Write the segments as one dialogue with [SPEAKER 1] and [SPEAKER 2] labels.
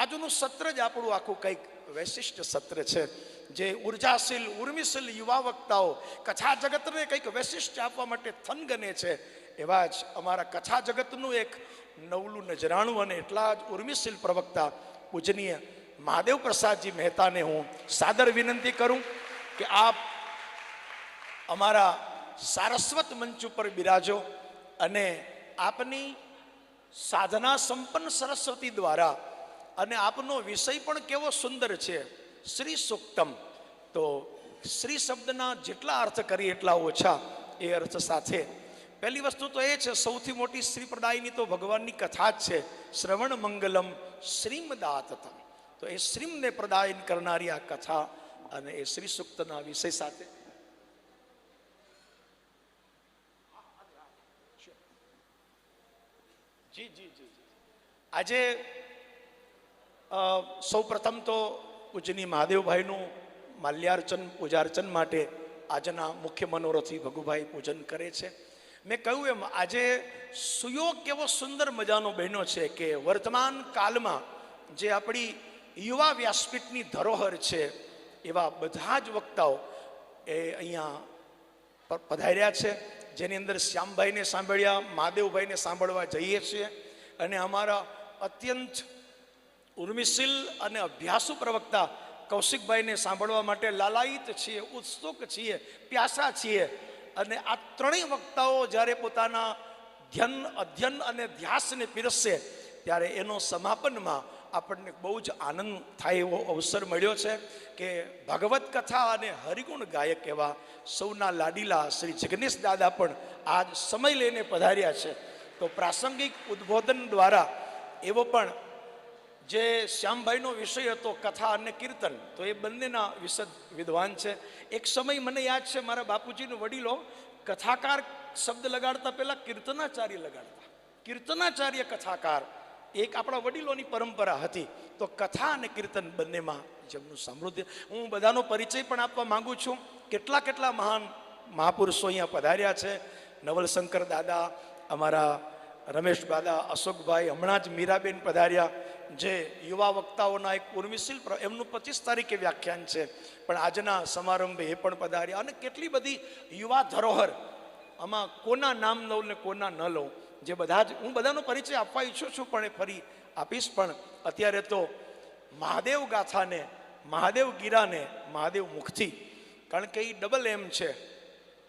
[SPEAKER 1] આજનું સત્ર જ આપણું આખું કંઈક વૈશિષ્ટ સત્ર છે, જે ઉર્જાશીલ ઉર્મિશીલ યુવા વક્તાઓ કથા જગતને કંઈક વૈશિષ્ટ આપવા માટે થનગને છે. એવા જ અમારા કથા જગતનું એક નવલું નજરાણું અને એટલા જ ઉર્મિશીલ પ્રવક્તા પૂજનીય મહાદેવ પ્રસાદજી મહેતાને હું સાદર વિનંતી કરું કે આપ અમારા સારસ્વત મંચ ઉપર બિરાજો અને આપની સાધના સંપન્ન સરસ્વતી દ્વારા, અને આપનો વિષય પણ કેવો સુંદર છે, શ્રી સુક્તમ. તો શ્રી શબ્દના જેટલા અર્થ કરીએ એટલા ઓછા એ અર્થ સાથે. પહેલી વસ્તુ તો એ છે, સૌથી મોટી શ્રી પ્રદાયની તો ભગવાનની કથા જ છે, શ્રવણ મંગલમ શ્રીમદાતતમ. તો એ શ્રીમને પ્રદાયન કરનારી આ કથા અને એ શ્રી સુક્તના વિષય સાથે જી જી જી આજે સૌ પ્રથમ તો પૂજની મહાદેવભાઈનું માલ્યાર્ચન પૂજાર્ચન માટે આજના મુખ્ય મનોરથી ભગુભાઈ પૂજન કરે છે. મેં કહ્યું એમ આજે સુયોગ કેવો સુંદર મજાનો બહેનો છે કે વર્તમાન કાળમાં જે આપણી યુવા વ્યાસપીઠની ધરોહર છે એવા બધા જ વક્તાઓ એ અહીંયા પધાર્યા છે, જેની અંદર શ્યામભાઈને સાંભળ્યા, મહાદેવભાઈને સાંભળવા જઈએ છીએ, અને અમારા અત્યંત ઉર્મિશીલ અને અભ્યાસુ પ્રવક્તા કૌશિકભાઈને સાંભળવા માટે લાલાયિત છીએ, ઉત્સુક છીએ, પ્યાસા છીએ. અને આ ત્રણેય વક્તાઓ જ્યારે પોતાના ધ્યાન અધ્યયન અને ધ્યાસને પીરસશે ત્યારે એનો સમાપનમાં આપણને બહુ જ આનંદ થાય એવો અવસર મળ્યો છે કે ભગવત કથા અને હરિગુણ ગાયક એવા સૌના લાડીલા શ્રી જગનેશ દાદા પણ આજ સમય લઈને પધાર્યા છે. તો પ્રાસંગિક ઉદ્બોધન દ્વારા એવો પણ જે શ્યામભાઈનો વિષય હતો કથા અને કીર્તન, તો એ બંનેના વિશદ વિદ્વાન છે. એક સમય મને યાદ છે, મારા બાપુજીનો વડીલો કથાકાર શબ્દ લગાડતા પહેલા કીર્તનાચાર્ય લગાડતા. કીર્તનાચાર્ય કથાકાર એક આપણા વડીલોની પરંપરા હતી. તો કથા અને કીર્તન બંનેમાં જેમનું સમૃદ્ધિ, હું બધાનો પરિચય પણ આપવા માંગુ છું. કેટલા મહાન મહાપુરુષો અહીંયા પધાર્યા છે. નવલશંકર દાદા, અમારા રમેશ દાદા, અશોકભાઈ, હમણાં જ મીરાબેન પધાર્યા, જે યુવા વક્તાઓના એક ઉર્મિશીલ, એમનું 25 તારીખે વ્યાખ્યાન છે, પણ આજના સમારંભે એ પણ પધાર્યા. અને કેટલી બધી યુવા ધરોહર, આમાં કોના નામ લઉં ને કોના ન લઉં, જે બધા જ હું બધાનો પરિચય આપવા ઈચ્છું છું, પણ એ ફરી આપીશ. પણ અત્યારે તો મહાદેવ ગાથાને, મહાદેવ ગીરાને મહાદેવ મુખથી, કારણ કે એ ડબલ એમ છે,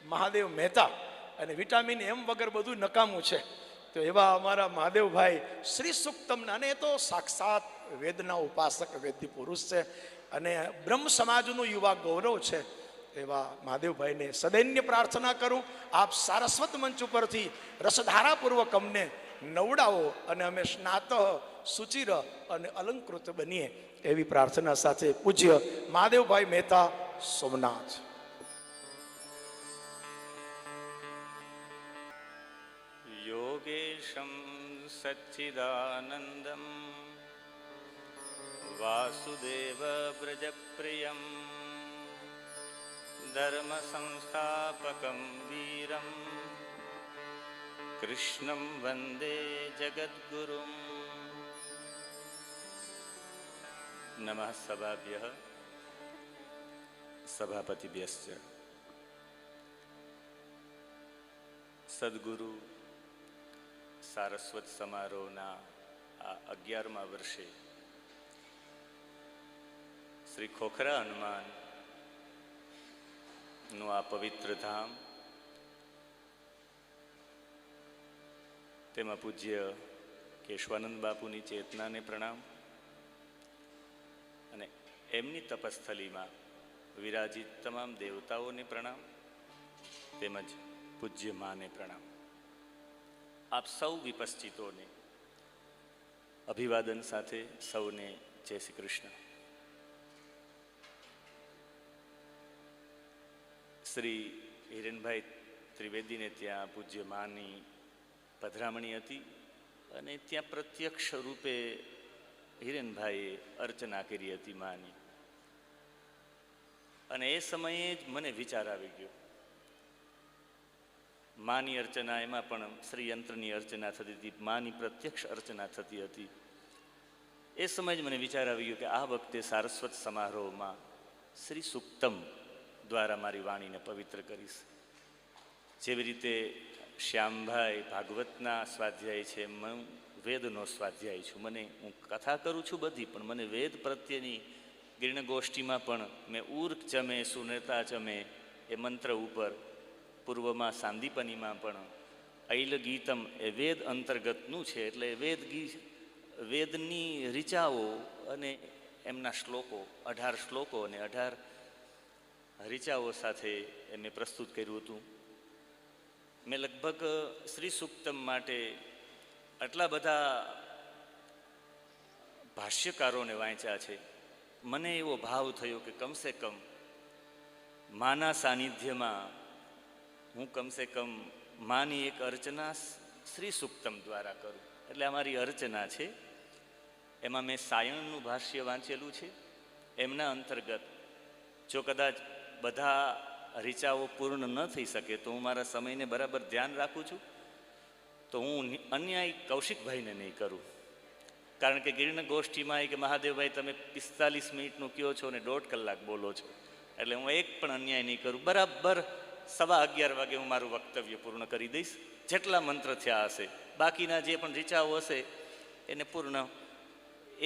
[SPEAKER 1] મહાદેવ મહેતા, અને વિટામિન એમ વગર બધું નકામું છે. તો એવા અમારા મહાદેવભાઈ શ્રી સુક્તમના, અને એ તો સાક્ષાત વેદના ઉપાસક વેદ્ય પુરુષ છે અને બ્રહ્મ સમાજનું યુવા ગૌરવ છે. એવા મહાદેવભાઈને સદૈન્ય પ્રાર્થના કરું, આપ સારસ્વત મંચ ઉપરથી રસધારાપૂર્વક અમને નવડાવો અને અમે સ્નાત સુચિર અને અલંકૃત બનીએ એવી પ્રાર્થના સાથે પૂજ્ય મહાદેવભાઈ મહેતા, સોમનાથ.
[SPEAKER 2] યોગેશમ સચ્ચિદાનંદમ વાસુદેવ વ્રજપ્રિયમ ધર્મ સંસ્થાપકમ વીરમ કૃષ્ણમ વંદે જગદ્ગુરુમ. નમઃ સભાભ્યઃ સભાપતિભ્યશ્ચ. સદગુરુ સારસ્વત સમારોહના આ 11મા વર્ષે શ્રી ખોખરા હનુમાન નું આ પવિત્ર ધામ, તેમાં પૂજ્ય કેશવાનંદ બાપુની ચેતનાને પ્રણામ, અને એમની તપસ્થલીમાં વિરાજિત તમામ દેવતાઓને પ્રણામ, તેમજ પૂજ્ય માને પ્રણામ. આપ સૌ વિપશ્ચિતોને અભિવાદન સાથે સૌને જય શ્રી કૃષ્ણ. શ્રી હિરેનભાઈ ત્રિવેદીને ત્યાં પૂજ્ય માની પધરામણી હતી, અને ત્યાં પ્રત્યક્ષ રૂપે હિરેનભાઈએ અર્ચના કરી હતી માની. અને એ સમયે જ મને વિચાર આવી ગયો, માની અર્ચના, એમાં પણ શ્રીયંત્રની અર્ચના થતી હતી, માની પ્રત્યક્ષ અર્ચના થતી હતી. એ સમયે જ મને વિચાર આવી ગયો કે આ વખતે સારસ્વત સમારોહમાં શ્રી સુક્તમ દ્વારા મારી વાણીને પવિત્ર કરીશ. જેવી રીતે શ્યામભાઈ ભાગવતના સ્વાધ્યાય છે, હું વેદનો સ્વાધ્યાય છું. હું કથા કરું છું બધી, પણ મને વેદ પ્રત્યેની ગિર્ણ ગોષ્ઠીમાં પણ મેં ઉર્ક ચમે સુનેતા ચમે એ મંત્ર ઉપર, પૂર્વમાં સાંદીપનીમાં પણ ઐલ ગીતમ એ વેદ અંતર્ગતનું છે. એટલે વેદની ઋચાઓ અને એમના શ્લોકો 18 શ્લોકો અને 18 ઋચાઓ સાથે એ મેં પ્રસ્તુત કર્યું હતું. મેં લગભગ શ્રી સુક્તમ માટે આટલા બધા ભાષ્યકારોને વાંચ્યા છે. મને એવો ભાવ થયો કે કમસે કમ માના સાનિધ્યમાં હું કમસે કમ માની એક અર્ચના શ્રી સુક્તમ દ્વારા કરું. એટલે આ મારી અર્ચના છે. એમાં મેં સાયણનું ભાષ્ય વાંચેલું છે. એમના અંતર્ગત જો કદાચ બધા ઋચાઓ પૂર્ણ ન થઈ શકે તો હું મારા સમયને બરાબર ધ્યાન રાખું છું, તો હું અન્યાય કૌશિકભાઈને નહીં કરું. કારણ કે ગિર્ણ ગોષ્ઠીમાં કે મહાદેવભાઈ તમે 45 મિનિટનું કહો છો અને 1.5 કલાક બોલો છો, એટલે હું એક પણ અન્યાય નહીં કરું. બરાબર 11:15 વાગે હું મારું વક્તવ્ય પૂર્ણ કરી દઈશ. જેટલા મંત્ર થયા હશે, બાકીના જે પણ ઋચાઓ હશે એને પૂર્ણ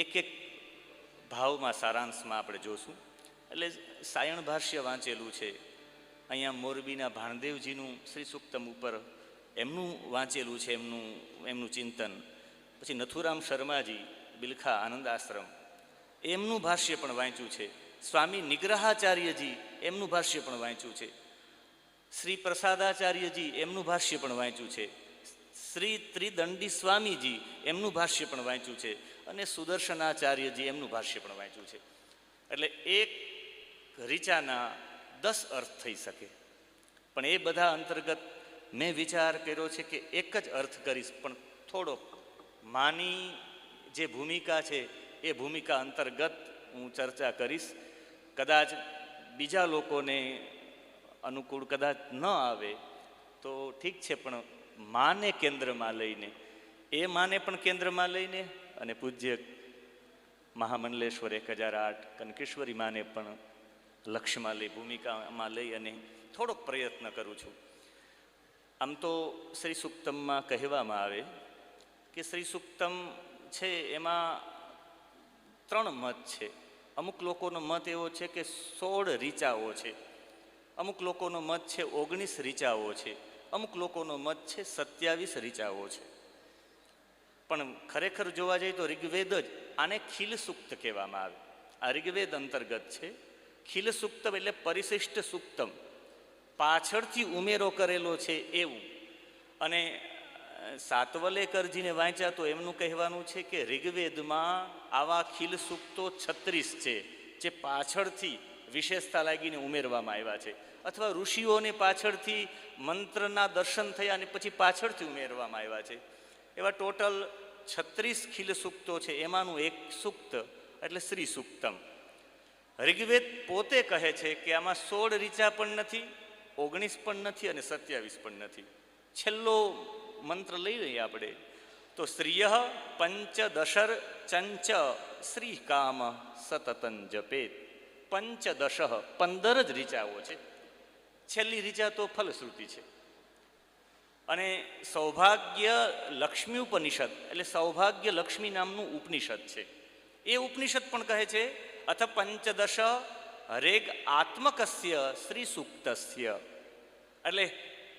[SPEAKER 2] એક ભાવમાં સારાંશમાં આપણે જોશું. એટલે સાયણ ભાષ્ય વાંચેલું છે. અહીંયા મોરબીના ભાણદેવજીનું શ્રી સુક્તમ ઉપર એમનું વાંચેલું છે, એમનું ચિંતન. પછી નથુરામ શર્માજી બિલખા આનંદ આશ્રમ એમનું ભાષ્ય પણ વાંચ્યું છે. સ્વામી નિગ્રહાચાર્યજી એમનું ભાષ્ય પણ વાંચ્યું છે. શ્રી પ્રસાદાચાર્યજી એમનું ભાષ્ય પણ વાંચ્યું છે. શ્રી ત્રિદંડી સ્વામીજી એમનું ભાષ્ય પણ વાંચ્યું છે. અને સુદર્શનાચાર્યજી એમનું ભાષ્ય પણ વાંચ્યું છે. એટલે એક ઋચાના 10 અર્થ થઈ શકે. પણ એ બધા અંતર્ગત મેં વિચાર કર્યો છે કે એક જ અર્થ કરીશ, પણ થોડો માની જે ભૂમિકા છે એ ભૂમિકા અંતર્ગત હું ચર્ચા કરીશ. કદાચ બીજા લોકોને અનુકૂળ કદાચ ન આવે તો ઠીક છે, પણ માને કેન્દ્રમાં લઈને, એ માને પણ કેન્દ્રમાં લઈને અને પૂજ્ય મહામંડલેશ્વર 1008 કનકેશ્વરી માને પણ લક્ષ્યમાં લઈ, ભૂમિકામાં લઈ અને થોડોક પ્રયત્ન કરું છું. આમ તો શ્રી સુક્તમમાં કહેવામાં આવે કે શ્રી સુક્તમ છે એમાં 3 મત છે. અમુક લોકોનો મત એવો છે કે 16 ઋચાઓ છે, અમુક લોકોનો મત છે 19 ઋચાઓ છે, અમુક લોકોનો મત છે 27 ઋચાઓ છે. પણ ખરેખર જોવા જઈએ તો ઋગ્વેદ જ આને ખીલ સુક્ત કહેવામાં આવે. આ ઋગ્વેદ અંતર્ગત છે. ખીલ સુક્તમ એટલે પરિશિષ્ટ સુક્તમ, પાછળથી ઉમેરો કરેલો છે એવું. અને સાતવલેકરજીને વાંચ્યા તો એમનું કહેવાનું છે કે ઋગ્વેદમાં આવા ખીલ સૂક્તો 36 છે જે પાછળથી વિશેષતા લાગીને ઉમેરવામાં આવ્યા છે, અથવા ઋષિઓને પાછળથી મંત્રના દર્શન થયા અને પછી પાછળથી ઉમેરવામાં આવ્યા છે. એવા ટોટલ 36 ખીલ સૂક્તો છે. એમાંનું એક સૂક્ત એટલે શ્રી સુક્તમ. ઋગ્વેદ પોતે કહે છે કે આમાં 16 ઋચા પણ નથી, 19 પણ નથી અને 27 પણ નથી. છેલ્લો મંત્ર લઈ લઈએ આપણે તો શ્રિય પંચદશર ચંચ શ્રી કામ સતતં જપેત. 15 જ ઋચાઓ છે. છેલ્લી ઋચા તો ફલશ્રુતિ છે. અને સૌભાગ્ય લક્ષ્મી ઉપનિષદ એટલે સૌભાગ્ય લક્ષ્મી નામનું ઉપનિષદ છે. એ ઉપનિષદ પણ કહે છે અથ 15 રેગ આત્મકસ્ય શ્રી સુક્તસ્ય. એટલે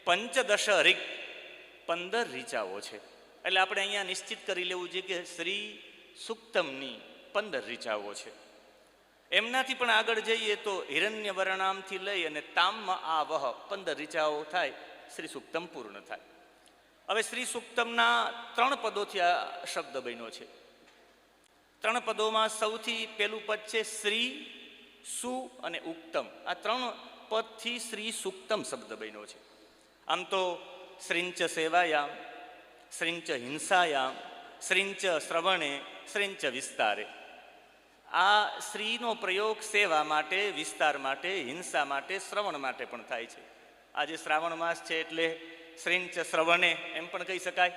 [SPEAKER 2] 15 ઋગ 15 ઋચાઓ છે. એટલે આપણે અહીંયા નિશ્ચિત કરી લેવું જોઈએ કે શ્રી સુક્તમની 15 ઋચાઓ છે. એમનાથી પણ આગળ જઈએ તો હિરણ્ય વર્ણામથી લઈ અને તામમાં આ વહ 15 ઋચાઓ થાય, શ્રી સુક્તમ પૂર્ણ થાય. હવે શ્રી સુક્તમના 3 પદોથી આ શબ્દ બન્યો છે. 3 પદોમાં સૌથી પહેલું પદ છે શ્રી, સુ અને ઉક્તમ. આ 3 પદથી શ્રી સુક્તમ શબ્દ બન્યો છે. આમ તો શ્રીંચ સેવાયામ, શ્રીંચ હિંસાયામ, શ્રીંચ શ્રવણે, શ્રીંચ વિસ્તારે. આ શ્રીનો પ્રયોગ સેવા માટે, વિસ્તાર માટે, હિંસા માટે, શ્રવણ માટે પણ થાય છે. આજે શ્રાવણ માસ છે એટલે શ્રીંચ શ્રવણે એમ પણ કહી શકાય.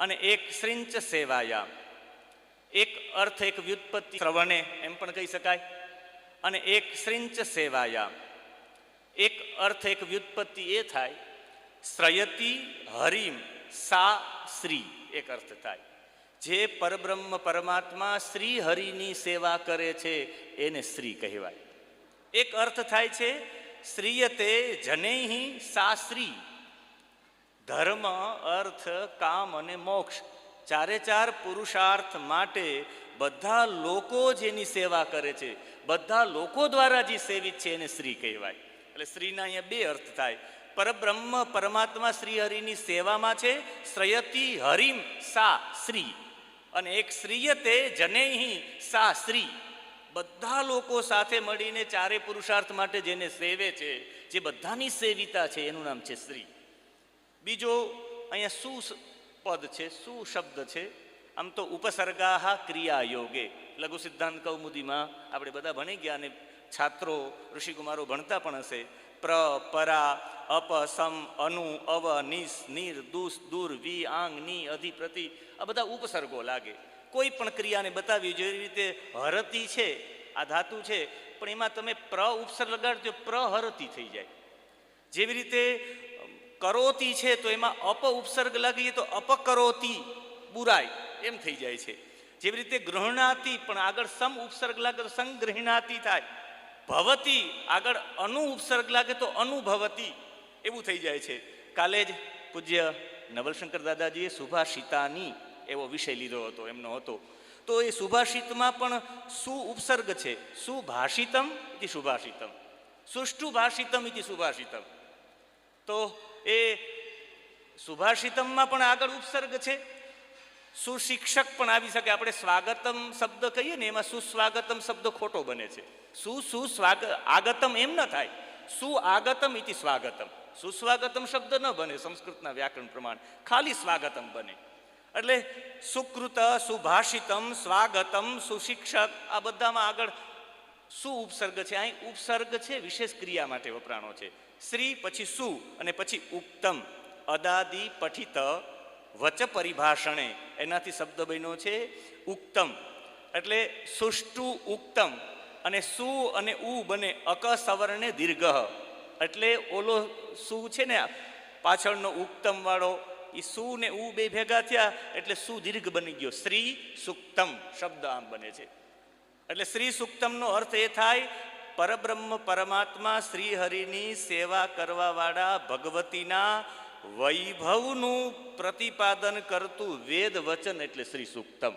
[SPEAKER 2] અને એક શ્રીંચ સેવાયામ એક અર્થ, એક વ્યુત્પત્તિ શ્રવણે એમ પણ કહી શકાય, અને એક શ્રિંચ સેવાયામ, એક અર્થ, એક વ્યુત્પત્તિ એ થાય શ્રયતી હરિમ સા શ્રી, એક અર્થ થાય જે પરબ્રહ્મ પરમાત્મા શ્રી હરિની સેવા કરે છે એને શ્રી કહેવાય. એક અર્થ થાય છે શ્રીયતે જનૈહિ સા શ્રી, ધર્મ, અર્થ, કામ અને મોક્ષ, ચારે ચાર પુરુષાર્થ માટે બધા લોકો જેની સેવા કરે છે, બધા લોકો દ્વારા જે સેવિત છે એને શ્રી કહેવાય. એટલે શ્રીના અહીંયા બે અર્થ થાય. પરબ્રહ્મ પરમાત્મા શ્રી હરિની સેવામાં છે, શ્રયતી હરિમ સા શ્રી, અને એક શ્રીયતે જનૈહિ સા શ્રી, બધા લોકો સાથે મળીને ચારે પુરુષાર્થ માટે જેને સેવે છે, જે બધાની સેવિતા છે, એનું નામ છે શ્રી. બીજો અહીંયા સુ પદ છે, સુ શબ્દ છે. આમ તો ઉપસર્ગાહ ક્રિયા યોગે, લઘુ સિદ્ધાંત કૌમુદીમાં આપણે બધા ભણી ગયા, અને છાત્રો ઋષિકુમારો ભણતા પણ હશે. પ્ર, પરા, અપ, સમ, અનુ, અવ, નિસ, નિર, દુસ, દૂર, વી, આંગ, ની, અધિ, પ્રતિ, આ બધા ઉપસર્ગો લાગે. કોઈ પણ ક્રિયાને બતાવી, જેવી રીતે હરતી છે, આ ધાતુ છે, પણ એમાં તમે પ્ર ઉપસર્ગ લગાડજો, પ્રહરતી થઈ જાય. જેવી રીતે કરોતી છે, તો એમાં અપ ઉપસર્ગ લાગીએ તો અપકરોતી, બુરાઈ, એમ થઈ જાય છે. જેવી રીતે ગૃહણાતી, પણ આગળ સમ ઉપસર્ગ લાગે તો સંગ્રહણાતી થાય. ભવતી, આગળ અનુ ઉપસર્ગ લાગે તો અનુભવતી, એવું થઈ જાય છે. કાલે જ પૂજ્ય નવલશંકર દાદાજીએ સુભાષિતાની એવો વિષય લીધો હતો, એમનો હતો. તો એ સુભાષિતમાં પણ સુ ઉપસર્ગ છે. સુભાષિતમ ઇતિ સુભાષિતમ, સુષ્ઠુ ભાષિતમ ઇતિ સુભાષિતમ. તો એ સુભાષિતમમાં પણ આગળ ઉપસર્ગ છે. સુશિક્ષક પણ આવી શકે. આપણે સ્વાગતમ શબ્દ કહીએ ને, એમાં સુસ્વાગતમ શબ્દ ખોટો બને છે. આગતમ એમ ન થાય, સુઆગતમ ઇતિ સ્વાગતમ. સુસ્વાગતમ શબ્દ ન બને સંસ્કૃતના વ્યાકરણ પ્રમાણે, ખાલી સ્વાગતમ બને. એટલે સુકૃત, સુભાષિતમ, સ્વાગતમ, સુશિક્ષક, આ બધામાં આગળ સુ ઉપસર્ગ છે. અહીં ઉપસર્ગ છે વિશેષ ક્રિયા માટે વપરાણો છે. શ્રી પછી સુ અને પછી ઉક્તમ, અદાદિ પઠિત વચ પરિભાષણે, એનાથી શબ્દ બન્યો છે ઉક્તમ. એટલે સુષ્ટુ ઉક્તમ, અને સુ અને ઉ બને અક સવર્ણે દીર્ઘ, એટલે ઓલો સુ છે ને પાછળનો ઉક્તમ વાળો, એ સુ ને ઉ બે ભેગા થયા એટલે સુ દીર્ઘ બની ગયો. શ્રી સુક્તમ શબ્દ આમ બને છે. એટલે શ્રી સુક્તમનો અર્થ એ થાય પરબ્રહ્મ પરમાત્મા શ્રી હરિની સેવા કરવા વાળા ભગવતીના વૈભવનું પ્રતિપાદન કરતું વેદ વચન, એટલે શ્રી સુક્તમ.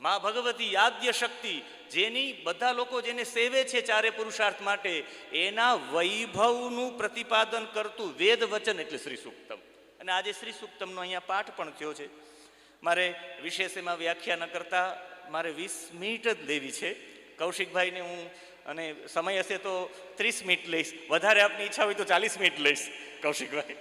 [SPEAKER 2] મા ભગવતી યાદ્ય શક્તિ, જેની બધા લોકો જેને સેવે છે ચારે પુરુષાર્થ માટે, એના વૈભવનું પ્રતિપાદન કરતું વેદ વચન, એટલે શ્રી સુક્તમ. અને આજે શ્રી સુક્તમનો અહીંયા પાઠ પણ થયો છે. મારે વિશેષ એમાં વ્યાખ્યા ન કરતા મારે 20 મિનિટ જ લેવી છે. કૌશિકભાઈને હું, અને સમય હશે તો 30 મિનિટ લઈશ, વધારે આપની ઈચ્છા હોય તો 40 મિનિટ લઈશ. કૌશિકભાઈ,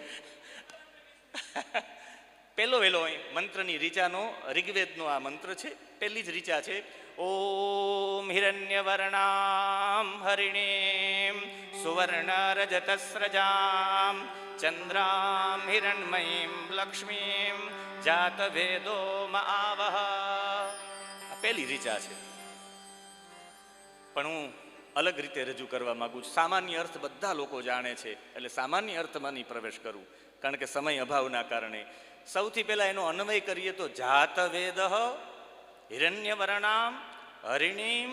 [SPEAKER 2] પહેલો વહેલો મંત્રની રીચાનો, ઋગ્વેદનો આ મંત્ર છે. પહેલી જ રીચા છે, ઓમ હિરણ્યવર્ણામ હરિણીમ સુવર્ણ રજતસ્રજામ ચંદ્રામ હિરણમયીમ લક્ષ્મીમ જાતવેદો મઆવહ. આ પહેલી રીચા છે, પણ હું અલગ રીતે રજૂ કરવા માંગુ છું. સામાન્ય અર્થ બધા લોકો જાણે છે, એટલે સામાન્ય અર્થમાં નહીં પ્રવેશ કરું, કારણ કે સમય અભાવના કારણે. સૌથી પહેલા એનો અન્વય કરીએ તો જાતવેદ હિરણ્યવર્ણામ હરિણીમ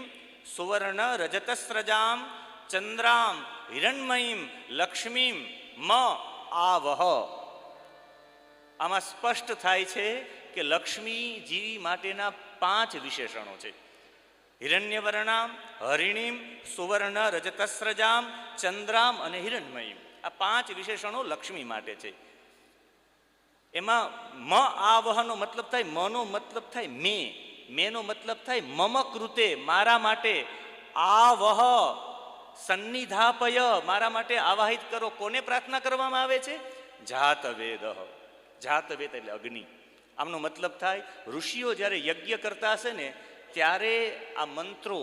[SPEAKER 2] સુવર્ણ રજતસ્રજામ ચંદ્રામ હિરણમયીમ લક્ષ્મીમ મ આવહ. આમાં સ્પષ્ટ થાય છે કે લક્ષ્મીજી માટેના 5 વિશેષણો છે. હિરણ્યવર્ણામ હરિણીમ સુવર્ણ રજતસ્રજામ ચંદ્રામ અને હિરણમયીમ, આ 5 વિશેષણો લક્ષ્મી માટે છે. એમાં મ આવહનો મતલબ થાય, મનો મતલબ થાય મેનો મતલબ થાય મમ કૃતે, મારા માટે, આવહ સન્નિધાપય, મારા માટે આવાહિત કરો. કોને પ્રાર્થના કરવામાં આવે છે? જાતવેદ. જાતવેદ એટલે અગ્નિ. આમનો મતલબ થાય ઋષિઓ જ્યારે યજ્ઞ કરતા હશે ને, ત્યારે આ મંત્રો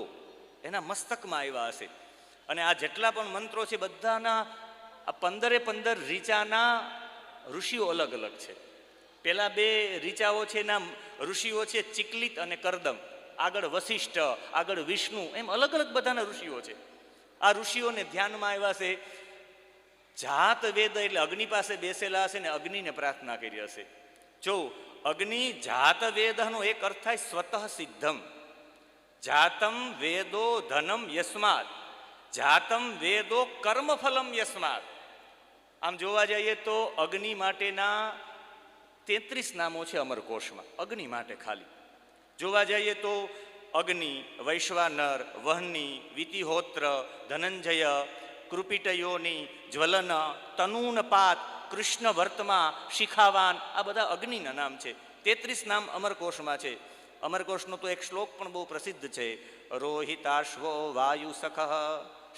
[SPEAKER 2] એના મસ્તકમાં આવ્યા હશે. અને આ જેટલા પણ મંત્રો છે બધાના આ 15 રીચાના ઋષિઓ અલગ અલગ છે. પેલા બે રીચાઓ છે એના ઋષિઓ છે ચિકલિત અને કરદમ, આગળ વશિષ્ઠ, આગળ વિષ્ણુ, એમ અલગ અલગ બધાના ઋષિઓ છે. આ ઋષિઓને ધ્યાનમાં આવ્યા છે, જાત વેદ એટલે અગ્નિ પાસે બેસેલા હશે ને અગ્નિને પ્રાર્થના કરી હશે. જો અગ્નિ જાત વેદનો એક અર્થ થાય સ્વતઃ સિદ્ધમ. જાતમ વેદો ધનમ યસ્માત, જાતમ વેદો કર્મફલમ યસ્માત. આમ જોવા જઈએ તો અગ્નિ માટેના 33 નામો છે અમરકોશમાં, અગ્નિ માટે ખાલી. જોવા જઈએ તો અગ્નિ, વૈશ્વાનર, વહની, વિતિહોત્ર, ધનંજય, કૃપિટયોની, જ્વલન, તનૂનપાત, કૃષ્ણ વર્તમા, શિખાવાન, આ બધા અગ્નિના નામ છે. 33 નામ અમરકોશમાં છે. અમરકોશનો તો એક શ્લોક પણ બહુ પ્રસિદ્ધ છે. રોહિતાશ્વો વાયુ સખ